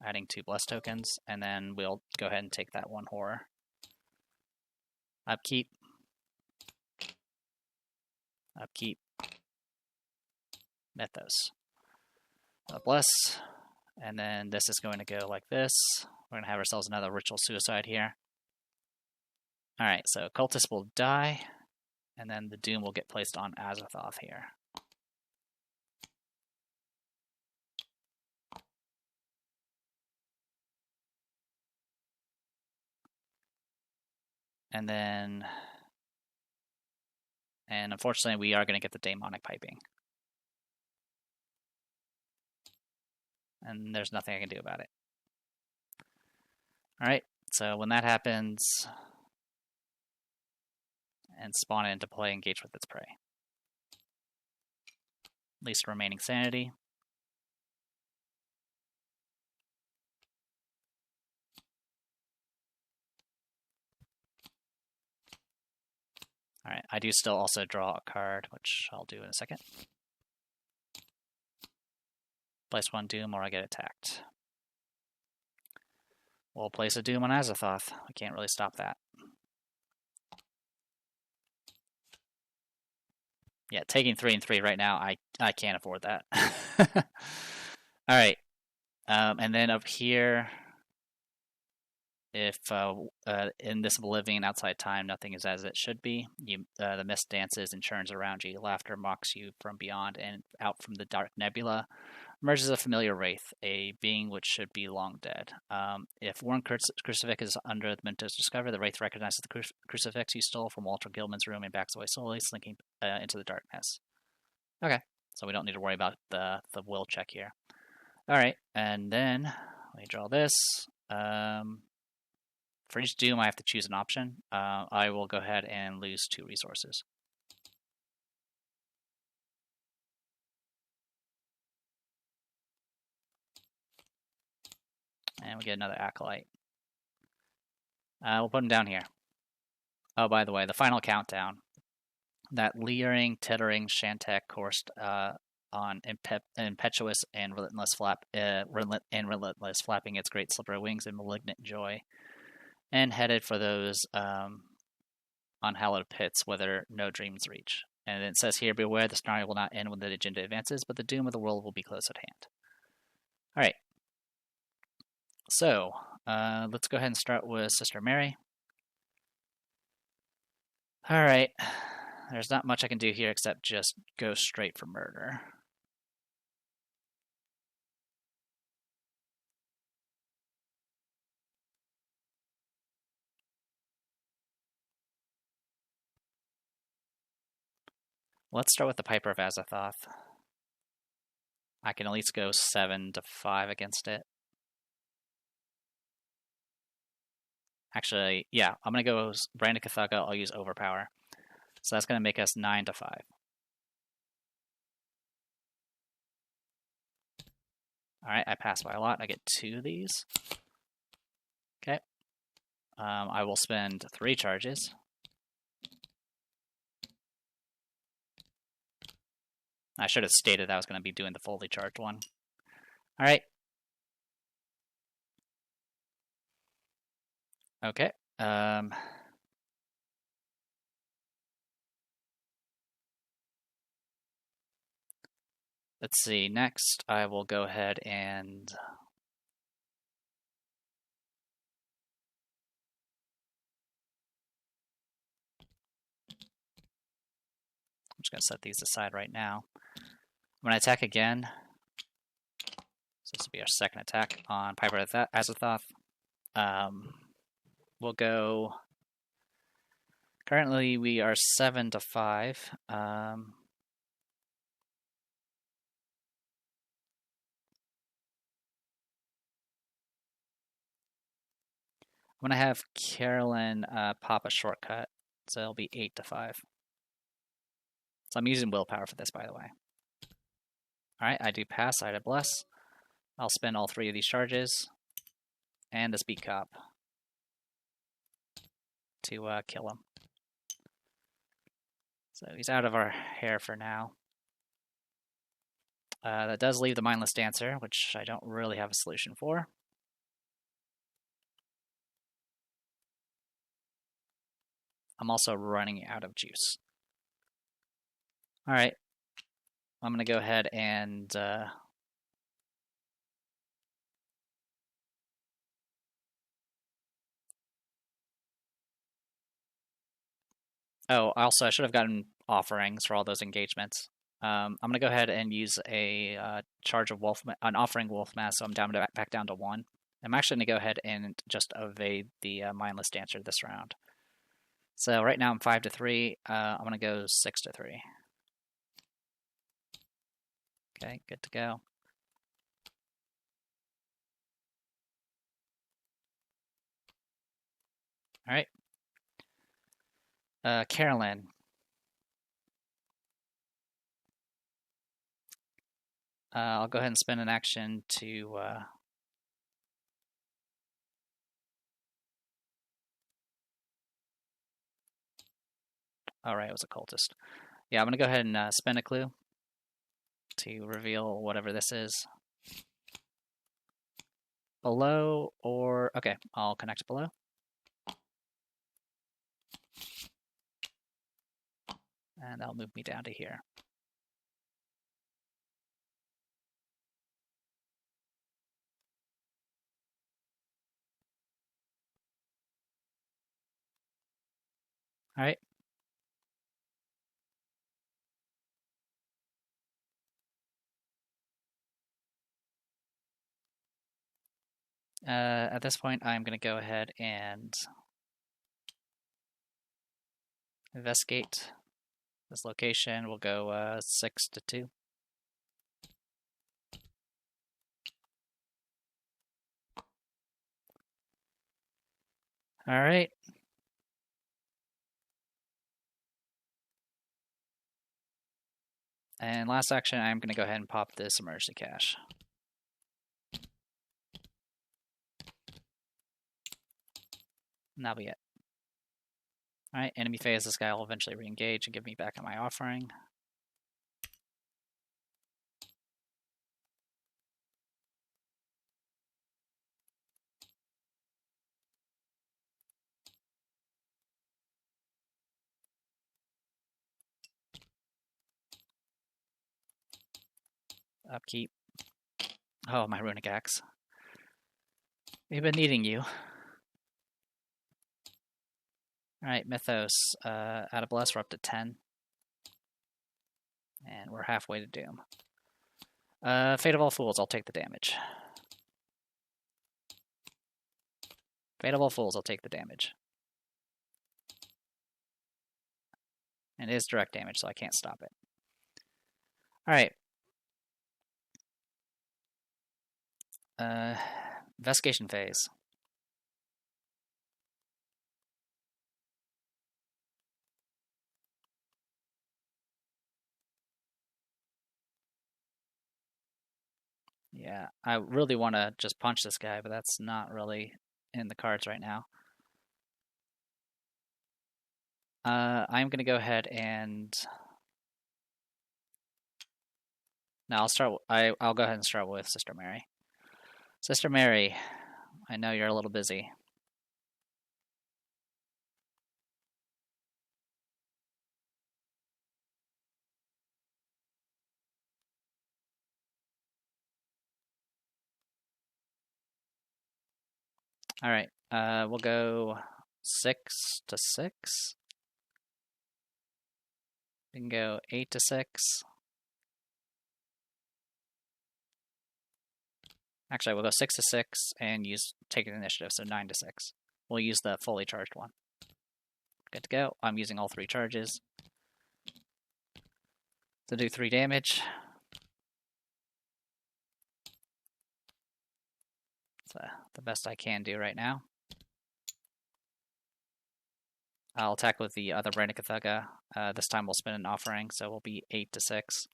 adding 2 bless tokens, and then we'll go ahead and take that 1 horror. Upkeep. Upkeep. Mythos. Bless. And then this is going to go like this. We're going to have ourselves another ritual suicide here. Alright, so Cultist will die, and then the Doom will get placed on Azathoth here. And then, unfortunately we are going to get the Demonic Piping. And there's nothing I can do about it. Alright, so when that happens, and spawn it into play, engage with its prey. Least remaining sanity. Alright, I do still also draw a card, which I'll do in a second. Place 1 Doom or I get attacked. We'll place a Doom on Azathoth. We can't really stop that. Yeah, taking 3 and 3 right now, I can't afford that. Alright. And then up here, if in this Oblivion outside time, nothing is as it should be, the mist dances and churns around you. Laughter mocks you from beyond, and out from the dark nebula emerges a familiar wraith, a being which should be long dead. If Warren Crucifix is under the Mentos discovered, the wraith recognizes the crucifix you stole from Walter Gilman's room and backs away slowly, slinking into the darkness. Okay, so we don't need to worry about the will check here. Alright, and then we draw this. For each Doom, I have to choose an option. I will go ahead and lose 2 resources. And we get another Acolyte. We'll put him down here. Oh, by the way, the final countdown. That leering, tittering Shantek coursed on impetuous and relentless flapping its great slippery wings in malignant joy, and headed for those unhallowed pits whither no dreams reach. And it says here, beware, the scenario will not end when the agenda advances, but the doom of the world will be close at hand. Alright. So, let's go ahead and start with Sister Mary. Alright. There's not much I can do here except just go straight for murder. Let's start with the Piper of Azathoth. I can at least go 7 to 5 against it. Actually, yeah, I'm going to go Brandon Kathaga. I'll use Overpower. So that's going to make us 9 to 5. All right, I pass by a lot. I get 2 of these. Okay. I will spend 3 charges. I should have stated I was going to be doing the fully charged one. All right. Okay. Let's see. Next, I will go ahead and I'm just going to set these aside right now. When I attack again, so this will be our second attack on Piper Azathoth. We'll go. Currently, we are 7 to 5. I'm going to have Carolyn pop a shortcut, so it'll be 8 to 5. So I'm using willpower for this, by the way. Alright, I do pass, I bless. I'll spend all 3 of these charges, and this beat cop to kill him. So he's out of our hair for now. That does leave the Mindless Dancer, which I don't really have a solution for. I'm also running out of juice. Alright. I'm going to go ahead and oh, also, I should have gotten offerings for all those engagements. I'm going to go ahead and use a charge of an offering wolf mass, so I'm back down to 1. I'm actually going to go ahead and just evade the Mindless Dancer this round. So right now I'm 5 to 3. I'm going to go 6 to 3. Okay, good to go. All right. Carolyn. I'll go ahead and spend an action to all right, it was a cultist. Yeah, I'm going to go ahead and spend a clue to reveal whatever this is. Below or... Okay, I'll connect below. And that'll move me down to here. All right. At this point, I'm going to go ahead and investigate this location. We'll go 6 to 2. All right. And last action, I'm going to go ahead and pop this emergency cache. And that'll be it. Alright, enemy phase, this guy will eventually re-engage and give me back my offering. Upkeep. Oh, my runic axe. We've been needing you. Alright, Mythos. Out of Bless, we're up to 10. And we're halfway to Doom. Fate of All Fools, I'll take the damage. Fate of All Fools, I'll take the damage. And it is direct damage, so I can't stop it. Alright. Investigation phase. Yeah, I really want to just punch this guy, but that's not really in the cards right now. I'm going to go ahead and... No, I'll go ahead and start with Sister Mary. Sister Mary, I know you're a little busy. All right, we'll go 6 to 6. We can go 8 to 6. Actually, we'll go 6 to 6 and take an initiative, so 9 to 6. We'll use the fully charged one. Good to go. I'm using all 3 charges to do 3 damage. It's the best I can do right now. I'll attack with the other Brandicathuga. This time we'll spin an offering, so we'll be 8 to 6.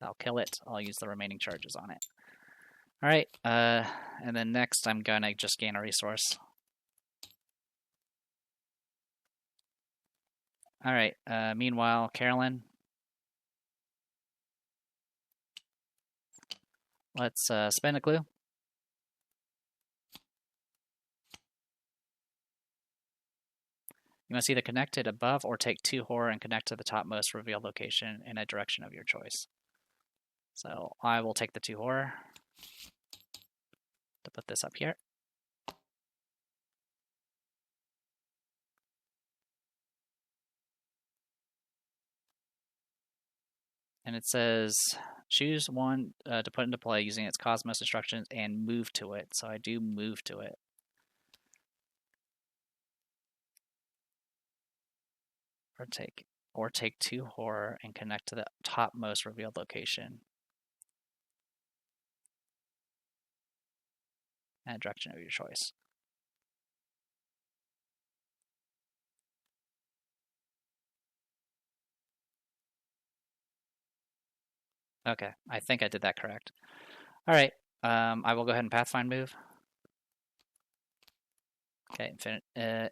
I'll kill it. I'll use the remaining charges on it. Alright, and then next I'm gonna just gain a resource. Alright, meanwhile, Carolyn. Let's spend a clue. You must either connect it above or take 2 horror and connect to the topmost revealed location in a direction of your choice. So I will take the 2 horror to put this up here. And it says, choose one to put into play using its Cosmos instructions and move to it. So I do move to it. Or take 2 horror and connect to the topmost revealed location and direction of your choice. Okay, I think I did that correct. All right, I will go ahead and Pathfind move. Okay,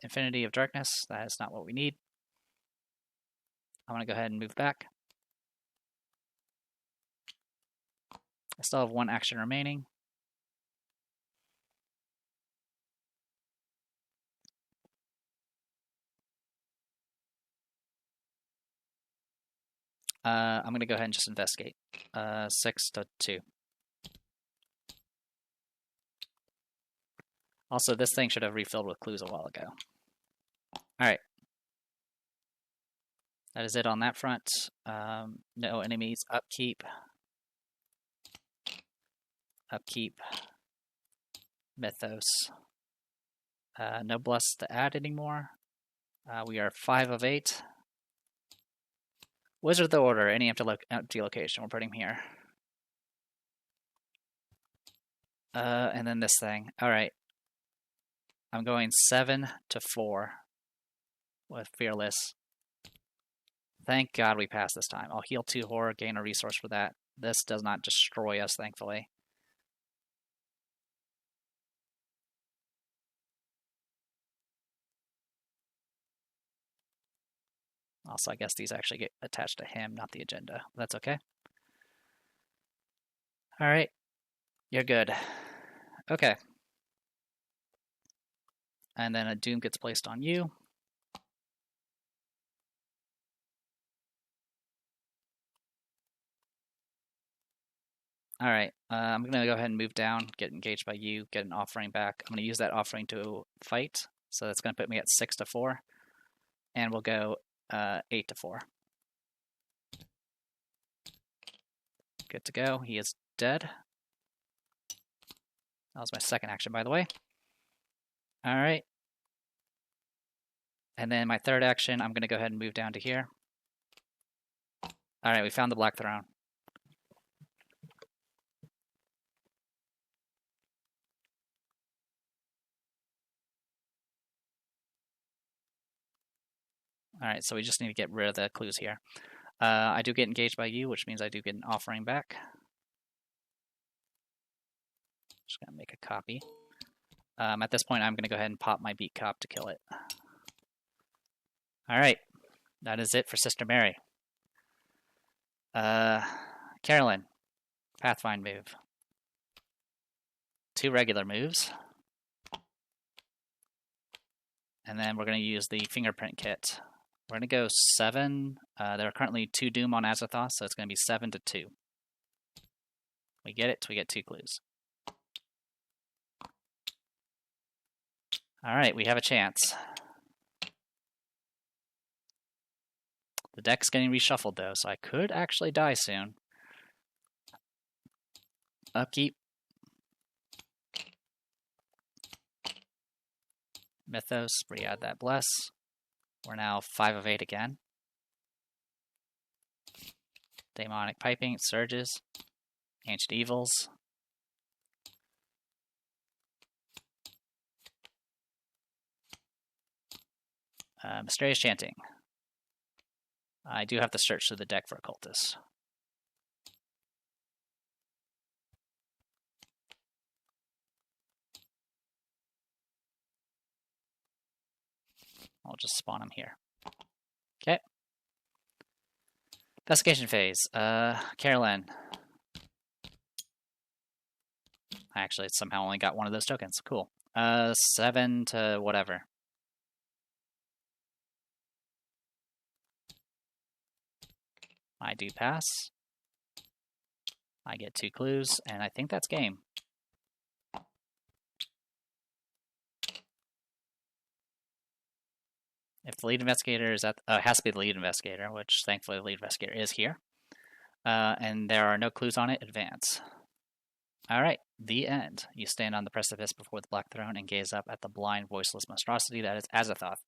Infinity of Darkness. That is not what we need. I'm going to go ahead and move back. I still have 1 action remaining. I'm going to go ahead and just investigate. 6 to 2. Also, this thing should have refilled with clues a while ago. Alright. That is it on that front. No enemies. Upkeep. Upkeep. Mythos. No bless to add anymore. We are 5 of 8. Wizard of the Order. Any empty location. We're putting him here. And then this thing. Alright. I'm going 7 to 4 with Fearless. Thank God we passed this time. I'll heal 2 horror, gain a resource for that. This does not destroy us, thankfully. Also, I guess these actually get attached to him, not the agenda. That's okay. Alright. You're good. Okay. And then a Doom gets placed on you. Alright, I'm going to go ahead and move down, get engaged by you, get an offering back. I'm going to use that offering to fight, so that's going to put me at 6 to 4. And we'll go 8 to 4. Good to go. He is dead. That was my second action, by the way. Alright. And then my third action, I'm going to go ahead and move down to here. Alright, we found the Black Throne. Alright, so we just need to get rid of the clues here. I do get engaged by you, which means I do get an offering back. Just gonna make a copy. At this point, I'm gonna go ahead and pop my beat cop to kill it. All right, that is it for Sister Mary. Carolyn, Pathfind move. 2 regular moves. And then we're going to use the fingerprint kit. We're going to go 7. There are currently 2 Doom on Azathoth, so it's going to be 7 to 2. We get it, we get 2 clues. Alright, we have a chance. The deck's getting reshuffled though, so I could actually die soon. Upkeep. Mythos, re-add that Bless. We're now 5 of 8 again. Demonic Piping, Surges. Ancient Evils. Mysterious Chanting. I do have to search through the deck for Occultist. I'll just spawn them here. Okay. Investigation phase. Carolyn. I actually somehow only got one of those tokens. Cool. 7 to whatever. I do pass. I get 2 clues, and I think that's game. If the lead investigator is at, it has to be the lead investigator, which thankfully the lead investigator is here. And there are no clues on it, advance. Alright, the end. You stand on the precipice before the Black Throne and gaze up at the blind, voiceless monstrosity that is Azathoth.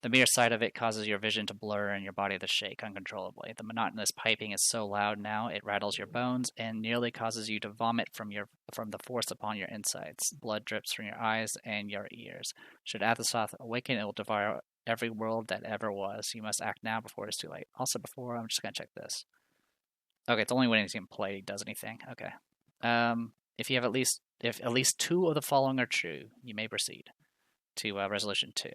The mere sight of it causes your vision to blur and your body to shake uncontrollably. The monotonous piping is so loud now it rattles your bones and nearly causes you to vomit from the force upon your insides. Blood drips from your eyes and your ears. Should Azathoth awaken, it will devour every world that ever was. You must act now before it's too late. Also, I'm just going to check this. Okay, it's only when it's even played does anything. Okay. If at least 2 of the following are true, you may proceed to resolution 2.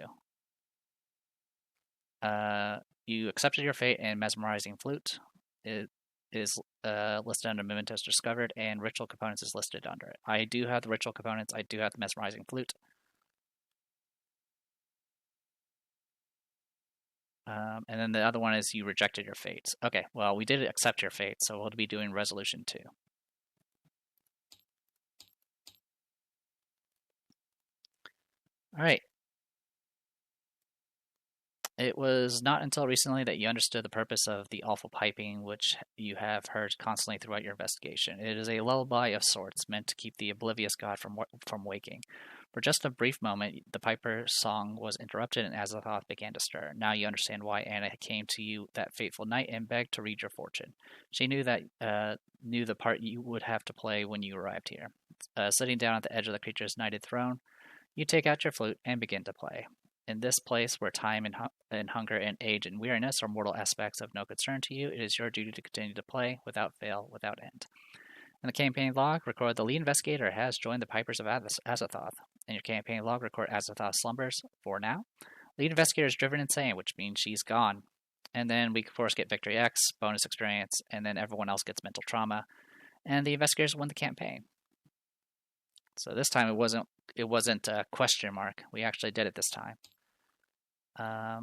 You accepted your fate in Mesmerizing Flute. It is listed under Mementos Discovered, and Ritual Components is listed under it. I do have the Ritual Components. I do have the Mesmerizing Flute. And then the other one is you rejected your fate. Okay, well, we did accept your fate, so we'll be doing resolution 2. All right. It was not until recently that you understood the purpose of the awful piping which you have heard constantly throughout your investigation. It is a lullaby of sorts, meant to keep the oblivious god from waking. For just a brief moment, the piper's song was interrupted and Azathoth began to stir. Now you understand why Anna came to you that fateful night and begged to read your fortune. She knew the part you would have to play when you arrived here. Sitting down at the edge of the creature's knighted throne, you take out your flute and begin to play. In this place where time and hunger and age and weariness are mortal aspects of no concern to you, it is your duty to continue to play without fail, without end. In the campaign log, record the lead investigator has joined the Pipers of Azathoth. In your campaign log, record Azathoth slumbers for now. Lead investigator is driven insane, which means she's gone. And then we, of course, get Victory X, bonus experience, and then everyone else gets mental trauma. And the investigators win the campaign. So this time it wasn't a question mark. We actually did it this time. I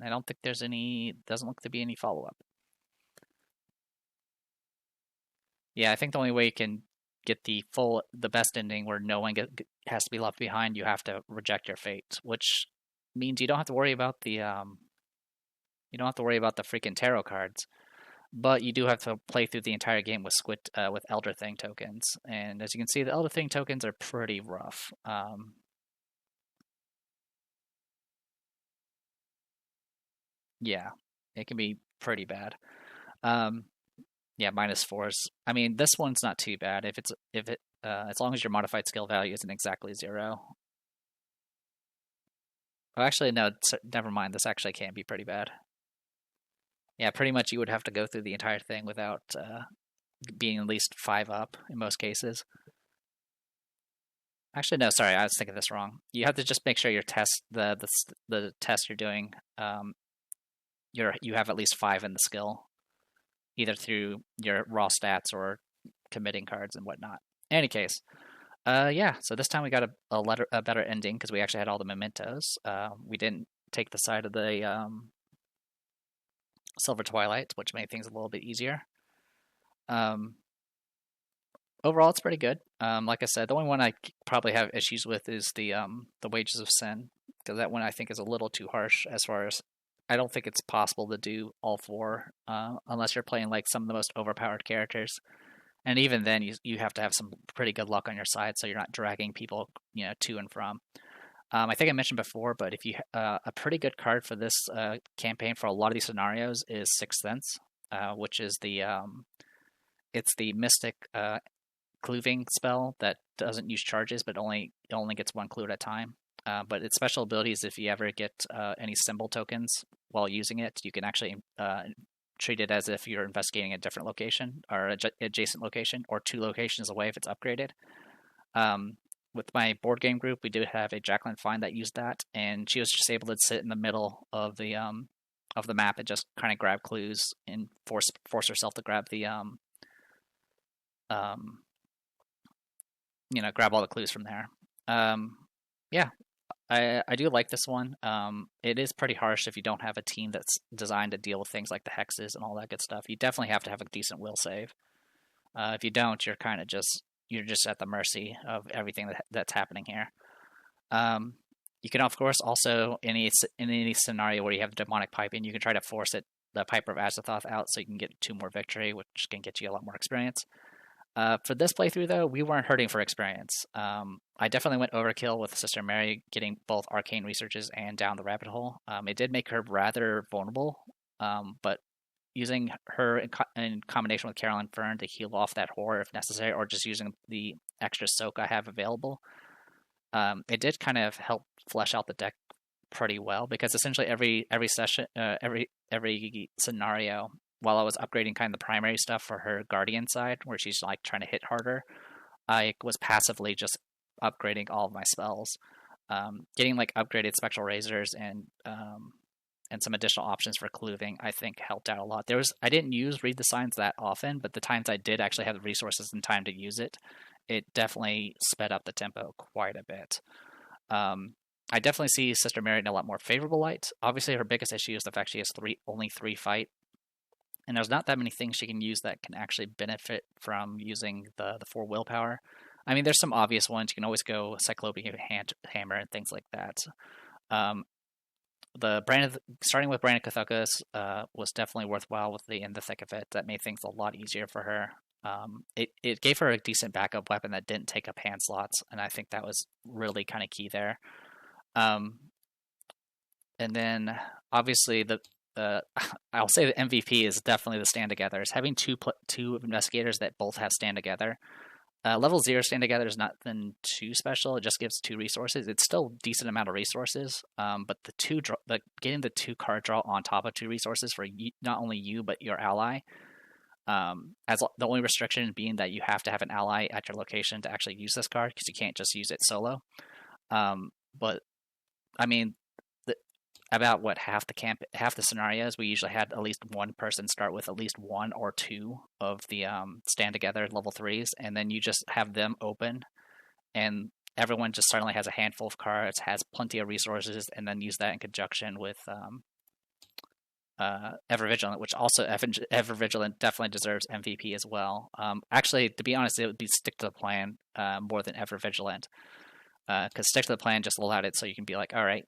don't think there's any, doesn't look to be any follow-up. Yeah, I think the only way you can get the best ending where no one has to be left behind, you have to reject your fate, which means you don't have to worry about the freaking tarot cards, but you do have to play through the entire game with Elder Thing tokens, and as you can see, the Elder Thing tokens are pretty rough. Yeah, it can be pretty bad. Yeah, -4s. I mean, this one's not too bad as long as your modified skill value isn't exactly 0. Oh, actually, no, never mind. This actually can be pretty bad. Yeah, pretty much you would have to go through the entire thing without being at least 5 up in most cases. Actually, no, sorry, I was thinking this wrong. You have to just make sure your test, the test you're doing, you have at least 5 in the skill, either through your raw stats or committing cards and whatnot. In any case, yeah. So this time we got a better ending because we actually had all the mementos. We didn't take the side of the Silver Twilight, which made things a little bit easier. Um, Overall, it's pretty good. Like I said, the only one I probably have issues with is the Wages of Sin, because that one I think is a little too harsh. As far as I don't think it's possible to do all 4 unless you're playing like some of the most overpowered characters, and even then you have to have some pretty good luck on your side, so you're not dragging people to and from. I think I mentioned before, but if you a pretty good card for this campaign for a lot of these scenarios is Sixth Sense, which is it's the Mystic cleaving spell that doesn't use charges, but it only gets 1 clue at a time. But its special ability is if you ever get any symbol tokens while using it, you can actually treat it as if you're investigating a different location or adjacent location, or 2 locations away if it's upgraded. With my board game group, we did have a Jacqueline Fine that used that, and she was just able to sit in the middle of the map and just kind of grab clues and force herself to grab the grab all the clues from there. Yeah, I do like this one. It is pretty harsh if you don't have a team that's designed to deal with things like the hexes and all that good stuff. You definitely have to have a decent will save. If you don't, you're kind of you're just at the mercy of everything that's happening here. You can, of course, also in any scenario where you have demonic piping, you can try to force the Piper of Azathoth out so you can get 2 more victory, which can get you a lot more experience. For this playthrough, though, we weren't hurting for experience. I definitely went overkill with Sister Mary, getting both arcane researches and down the rabbit hole. It did make her rather vulnerable, but using her in combination with Carolyn Fern to heal off that horror if necessary, or just using the extra soak I have available, it did kind of help flesh out the deck pretty well, because essentially every session, every scenario, while I was upgrading kind of the primary stuff for her Guardian side, where she's like trying to hit harder, I was passively just upgrading all of my spells, getting like upgraded Spectral Razors and some additional options for clothing, I think helped out a lot. I didn't use Read the Signs that often, but the times I did actually have the resources and time to use it, it definitely sped up the tempo quite a bit. I definitely see Sister Mary in a lot more favorable light. Obviously, her biggest issue is the fact she has only 3 fight, and there's not that many things she can use that can actually benefit from using the 4 willpower. I mean, there's some obvious ones. You can always go Cyclopean Hammer and things like that. Starting with Brandon Cathucas was definitely worthwhile with In the Thick of It. That made things a lot easier for her. It gave her a decent backup weapon that didn't take up hand slots, and I think that was really kind of key there. And then obviously I'll say the MVP is definitely the Stand Together. Is having two investigators that both have Stand Together. Level 0 Stand Together is nothing too special. It just gives 2 resources. It's still a decent amount of resources, but getting the 2 card draw on top of 2 resources for not only you but your ally, as the only restriction being that you have to have an ally at your location to actually use this card, because you can't just use it solo. But I mean, about half the scenarios, we usually had at least one person start with at least 1 or 2 of the Stand Together level 3s, and then you just have them open, and everyone just suddenly has a handful of cards, has plenty of resources, and then use that in conjunction with Ever Vigilant, which also Ever Vigilant definitely deserves MVP as well. Actually, to be honest, it would be Stick to the Plan more than Ever Vigilant, because Stick to the Plan just allowed it so you can be like, all right,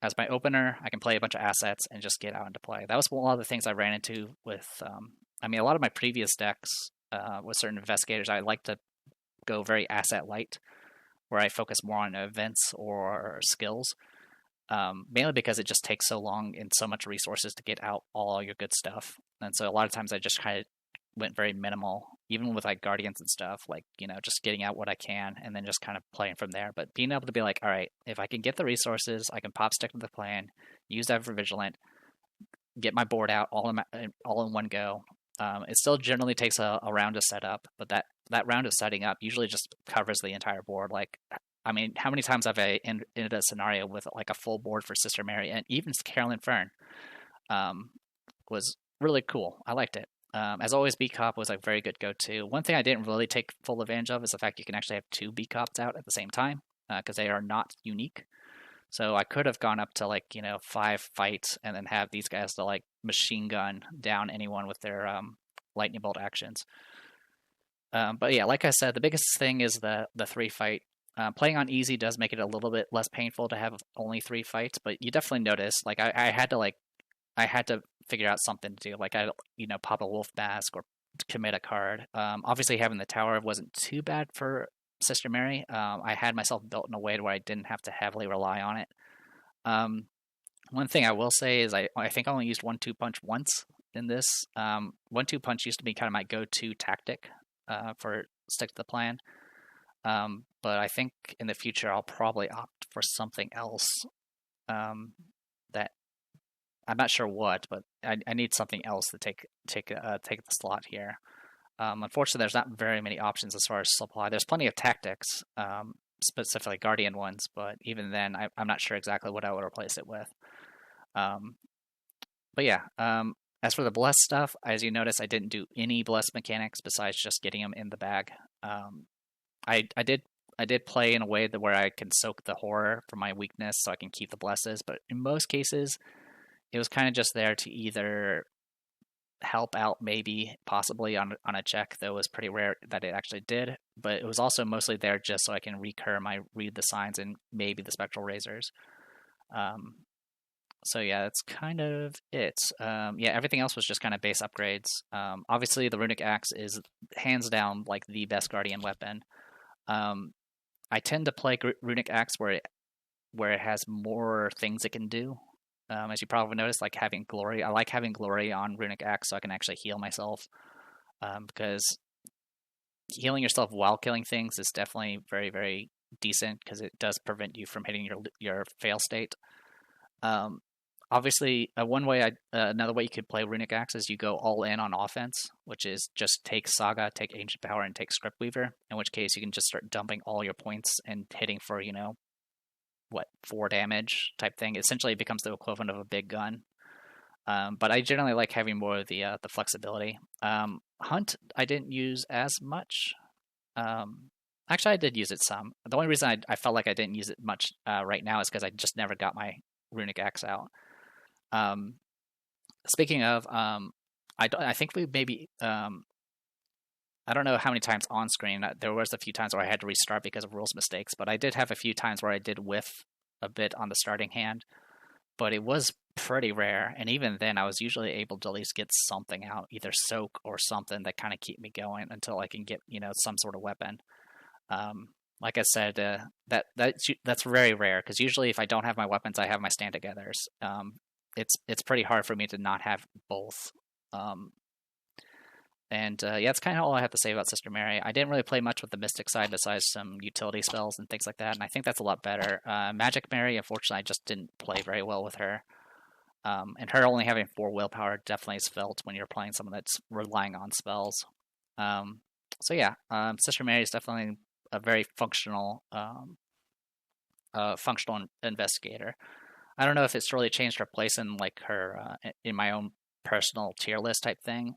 as my opener, I can play a bunch of assets and just get out into play. That was one of the things I ran into with, a lot of my previous decks with certain investigators, I like to go very asset light, where I focus more on events or skills, mainly because it just takes so long and so much resources to get out all your good stuff. And so a lot of times I just kind of went very minimal, even with like Guardians and stuff, like, just getting out what I can and then just kind of playing from there. But being able to be like, all right, if I can get the resources, I can pop Stick to the Plan, use Ever Vigilant, get my board out all in one go. It still generally takes a round to set up, but that round of setting up usually just covers the entire board. Like, I mean, how many times have I ended a scenario with like a full board for Sister Mary, and even Carolyn Fern um, was really cool. I liked it. As always, B Cop was a very good go-to. One thing I didn't really take full advantage of is the fact you can actually have two B Cops out at the same time because they are not unique. So I could have gone up to like 5 fights and then have these guys to like machine gun down anyone with their lightning bolt actions. But yeah, like I said, the biggest thing is the 3 fight. Playing on easy does make it a little bit less painful to have only 3 fights, but you definitely notice like I had to figure out something to do. Like I pop a wolf mask or commit a card. Obviously having the tower wasn't too bad for Sister Mary. I had myself built in a way where I didn't have to heavily rely on it. One thing I will say is I think I only used 1-2 punch once in this. 1-2 punch used to be kind of my go-to tactic for stick to the plan. But I think in the future I'll probably opt for something else that I'm not sure what, but I need something else to take the slot here. Unfortunately, there's not very many options as far as supply. There's plenty of tactics, specifically Guardian ones, but even then, I'm not sure exactly what I would replace it with. But yeah, as for the bless stuff, as you notice, I didn't do any bless mechanics besides just getting them in the bag. I did play in a way where I can soak the horror for my weakness, so I can keep the blesses. But in most cases, it was kind of just there to either help out, maybe possibly on a check, though it was pretty rare that it actually did. But it was also mostly there just so I can recur my read the signs and maybe the spectral razors. So yeah, that's kind of it. Yeah, everything else was just kind of base upgrades. Obviously, the runic axe is hands down like the best guardian weapon. I tend to play runic axe where it has more things it can do. As you probably noticed, like having glory. I like having glory on runic axe so I can actually heal myself. Because healing yourself while killing things is definitely very, very decent because it does prevent you from hitting your fail state. Obviously, another way you could play runic axe is you go all in on offense, which is just take Saga, take Ancient Power, and take Script Weaver. In which case, you can just start dumping all your points and hitting for 4 damage type thing. Essentially, it becomes the equivalent of a big gun. But I generally like having more of the flexibility. Hunt, I didn't use as much. Actually, I did use it some. The only reason I felt like I didn't use it much right now is because I just never got my runic axe out. Speaking of, I think we maybe I don't know how many times on screen. There was a few times where I had to restart because of rules mistakes, but I did have a few times where I did whiff a bit on the starting hand. But it was pretty rare, and even then, I was usually able to at least get something out, either soak or something that kind of keep me going until I can get some sort of weapon. Like I said, that's very rare because usually if I don't have my weapons, I have my stand-togethers. It's pretty hard for me to not have both. And yeah, that's kind of all I have to say about Sister Mary. I didn't really play much with the Mystic side besides some utility spells and things like that, and I think that's a lot better. Magic Mary, unfortunately, I just didn't play very well with her. And her only having 4 willpower definitely is felt when you're playing someone that's relying on spells. So yeah, Sister Mary is definitely a very functional investigator. I don't know if it's really changed her place in like her in my own personal tier list type thing.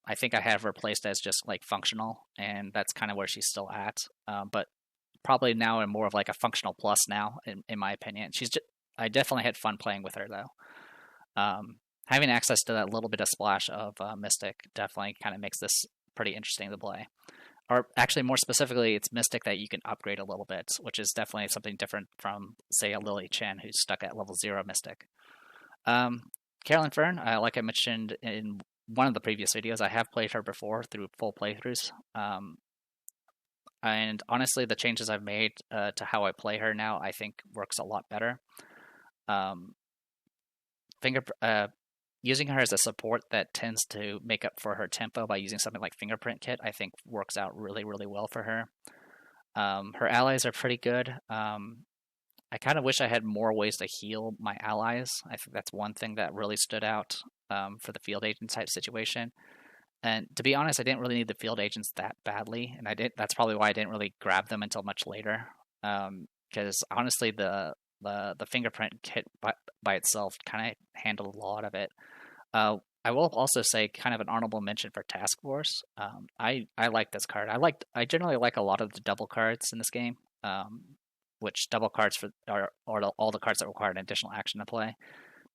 I think I have her placed as just like functional, and that's kind of where she's still at. But probably now in more of like a functional plus now, in my opinion. I definitely had fun playing with her though. Having access to that little bit of splash of Mystic definitely kind of makes this pretty interesting to play. Or actually, more specifically, it's Mystic that you can upgrade a little bit, which is definitely something different from, say, a Lily Chen who's stuck at level 0 Mystic. Carolyn Fern, like I mentioned in one of the previous videos, I have played her before through full playthroughs. And honestly, the changes I've made to how I play her now, I think works a lot better. Using her as a support that tends to make up for her tempo by using something like Fingerprint Kit, I think works out really, really well for her. Her allies are pretty good. I kind of wish I had more ways to heal my allies. I think that's one thing that really stood out for the field agent type situation. And to be honest, I didn't really need the field agents that badly, and that's probably why I didn't really grab them until much later. because honestly, the fingerprint kit by itself kind of handled a lot of it. I will also say kind of an honorable mention for Task Force. I like this card. I generally like a lot of the double cards in this game, which double cards are all the cards that require an additional action to play.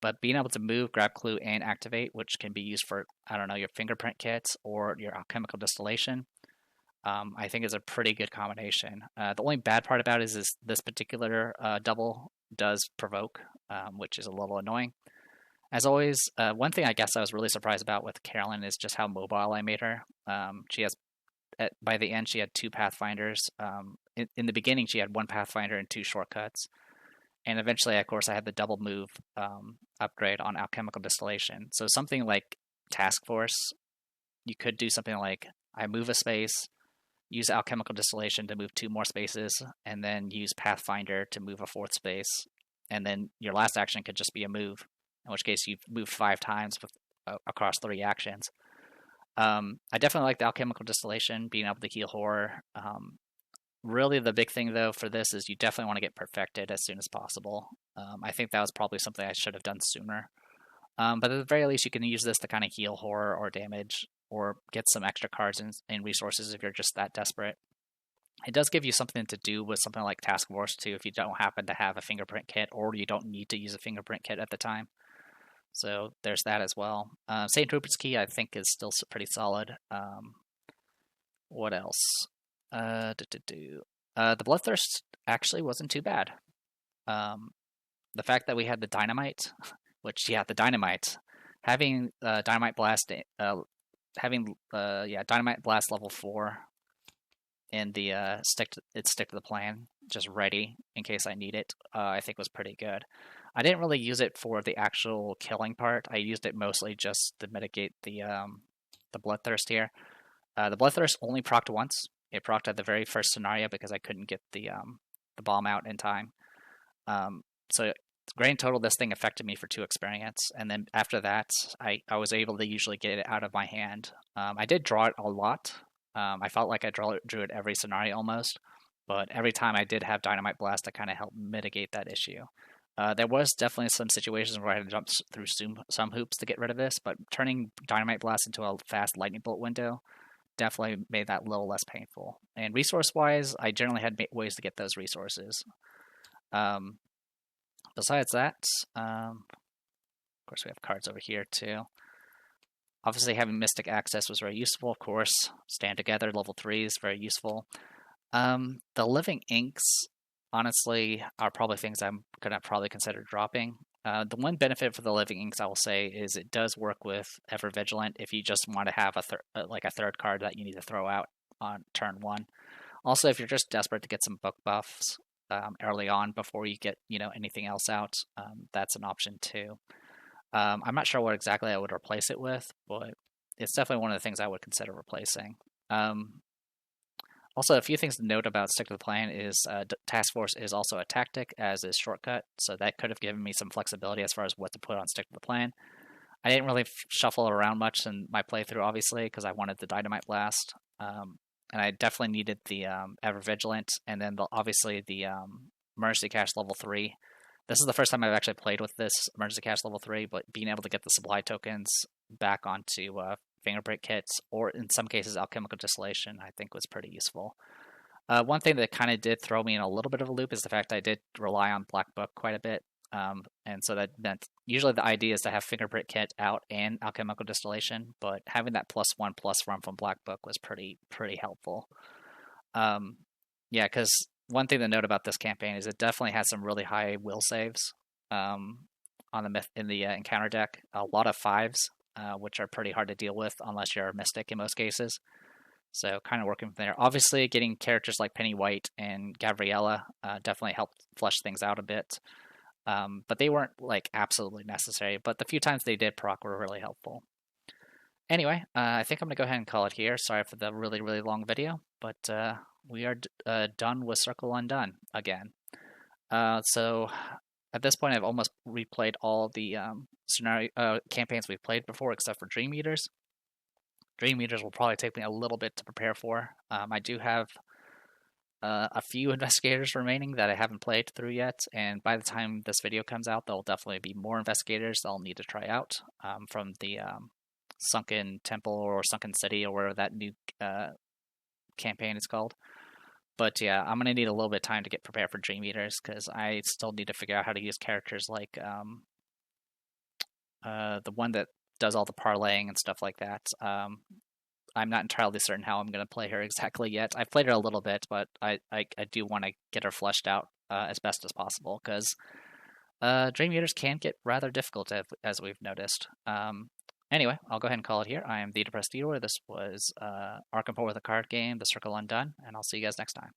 But being able to move, grab clue, and activate, which can be used for, I don't know, your fingerprint kits or your alchemical distillation, I think is a pretty good combination. The only bad part about it is this particular double does provoke, which is a little annoying. As always, one thing I guess I was really surprised about with Carolyn is just how mobile I made her. She has, by the end, she had 2 Pathfinders. In the beginning, she had 1 Pathfinder and 2 shortcuts. And eventually, of course, I had the double move upgrade on alchemical distillation. So something like Task Force, you could do something like I move a space, use alchemical distillation to move 2 more spaces, and then use Pathfinder to move a 4th space. And then your last action could just be a move, in which case you've moved 5 times across 3 actions. I definitely like the alchemical distillation, being able to heal horror. Really, the big thing, though, for this is you definitely want to get perfected as soon as possible. I think that was probably something I should have done sooner. But at the very least, you can use this to kind of heal horror or damage, or get some extra cards and resources if you're just that desperate. It does give you something to do with something like Task Force, too, if you don't happen to have a fingerprint kit, or you don't need to use a fingerprint kit at the time. So there's that as well. St. Rupert's Key, I think, is still pretty solid. What else? The Bloodthirst actually wasn't too bad. The fact that we had the Dynamite, which, yeah, the Dynamite, having Dynamite Blast, Dynamite Blast level 4 and the stick to the plan, just ready in case I need it, I think was pretty good. I didn't really use it for the actual killing part. I used it mostly just to mitigate the Bloodthirst here. The Bloodthirst only procced once. It procced at the very first scenario because I couldn't get the bomb out in time. So grand total, this thing affected me for 2 experience, and then after that, I was able to usually get it out of my hand. I did draw it a lot. I felt like I drew it every scenario almost, but every time I did have Dynamite Blast to kind of help mitigate that issue. There was definitely some situations where I had to jump through some hoops to get rid of this, but turning Dynamite Blast into a fast lightning bolt window definitely made that a little less painful. And resource-wise, I generally had ways to get those resources. Besides that, of course, we have cards over here too. Obviously, having Mystic Access was very useful, of course. Stand Together, level 3 is very useful. The Living Inks, honestly, are probably things I'm going to probably consider dropping. The one benefit for the Living Inks, I will say, is it does work with Ever Vigilant if you just want to have a third card that you need to throw out on turn 1. Also, if you're just desperate to get some book buffs early on before you get anything else out, that's an option too. I'm not sure what exactly I would replace it with, but it's definitely one of the things I would consider replacing. Also, a few things to note about Stick to the Plan is Task Force is also a tactic, as is Shortcut, so that could have given me some flexibility as far as what to put on Stick to the Plan. I didn't really shuffle it around much in my playthrough, obviously, because I wanted the Dynamite Blast, and I definitely needed the Ever Vigilant, and then obviously the Emergency Cache level 3. This is the first time I've actually played with this Emergency Cache level 3, but being able to get the supply tokens back onto fingerprint kits, or in some cases alchemical distillation, I think was pretty useful. One thing that kind of did throw me in a little bit of a loop is the fact I did rely on Black Book quite a bit, and so that meant usually the idea is to have fingerprint kit out and alchemical distillation, but having that +1/+1 from Black Book was pretty helpful. Yeah, because one thing to note about this campaign is it definitely has some really high will saves on in the encounter deck. A lot of 5s, which are pretty hard to deal with unless you're a mystic in most cases. So kind of working from there. Obviously, getting characters like Penny White and Gabriella definitely helped flesh things out a bit. But they weren't like absolutely necessary. But the few times they did proc were really helpful. Anyway, I think I'm going to go ahead and call it here. Sorry for the really, really long video. But we are done with Circle Undone again. So at this point, I've almost replayed all the scenario campaigns we've played before, except for Dream Eaters. Dream Eaters will probably take me a little bit to prepare for. I do have a few investigators remaining that I haven't played through yet, and by the time this video comes out, there'll definitely be more investigators I'll need to try out from the Sunken Temple or Sunken City or whatever that new campaign is called. But yeah, I'm gonna need a little bit of time to get prepared for Dream Eaters because I still need to figure out how to use characters like the one that does all the parlaying and stuff like that. I'm not entirely certain how I'm going to play her exactly yet. I've played her a little bit, but I do want to get her fleshed out as best as possible because Dream Eaters can get rather difficult as we've noticed. Anyway, I'll go ahead and call it here. I am the Depressed Eater. This was Arkham Horror the card game, The Circle Undone, and I'll see you guys next time.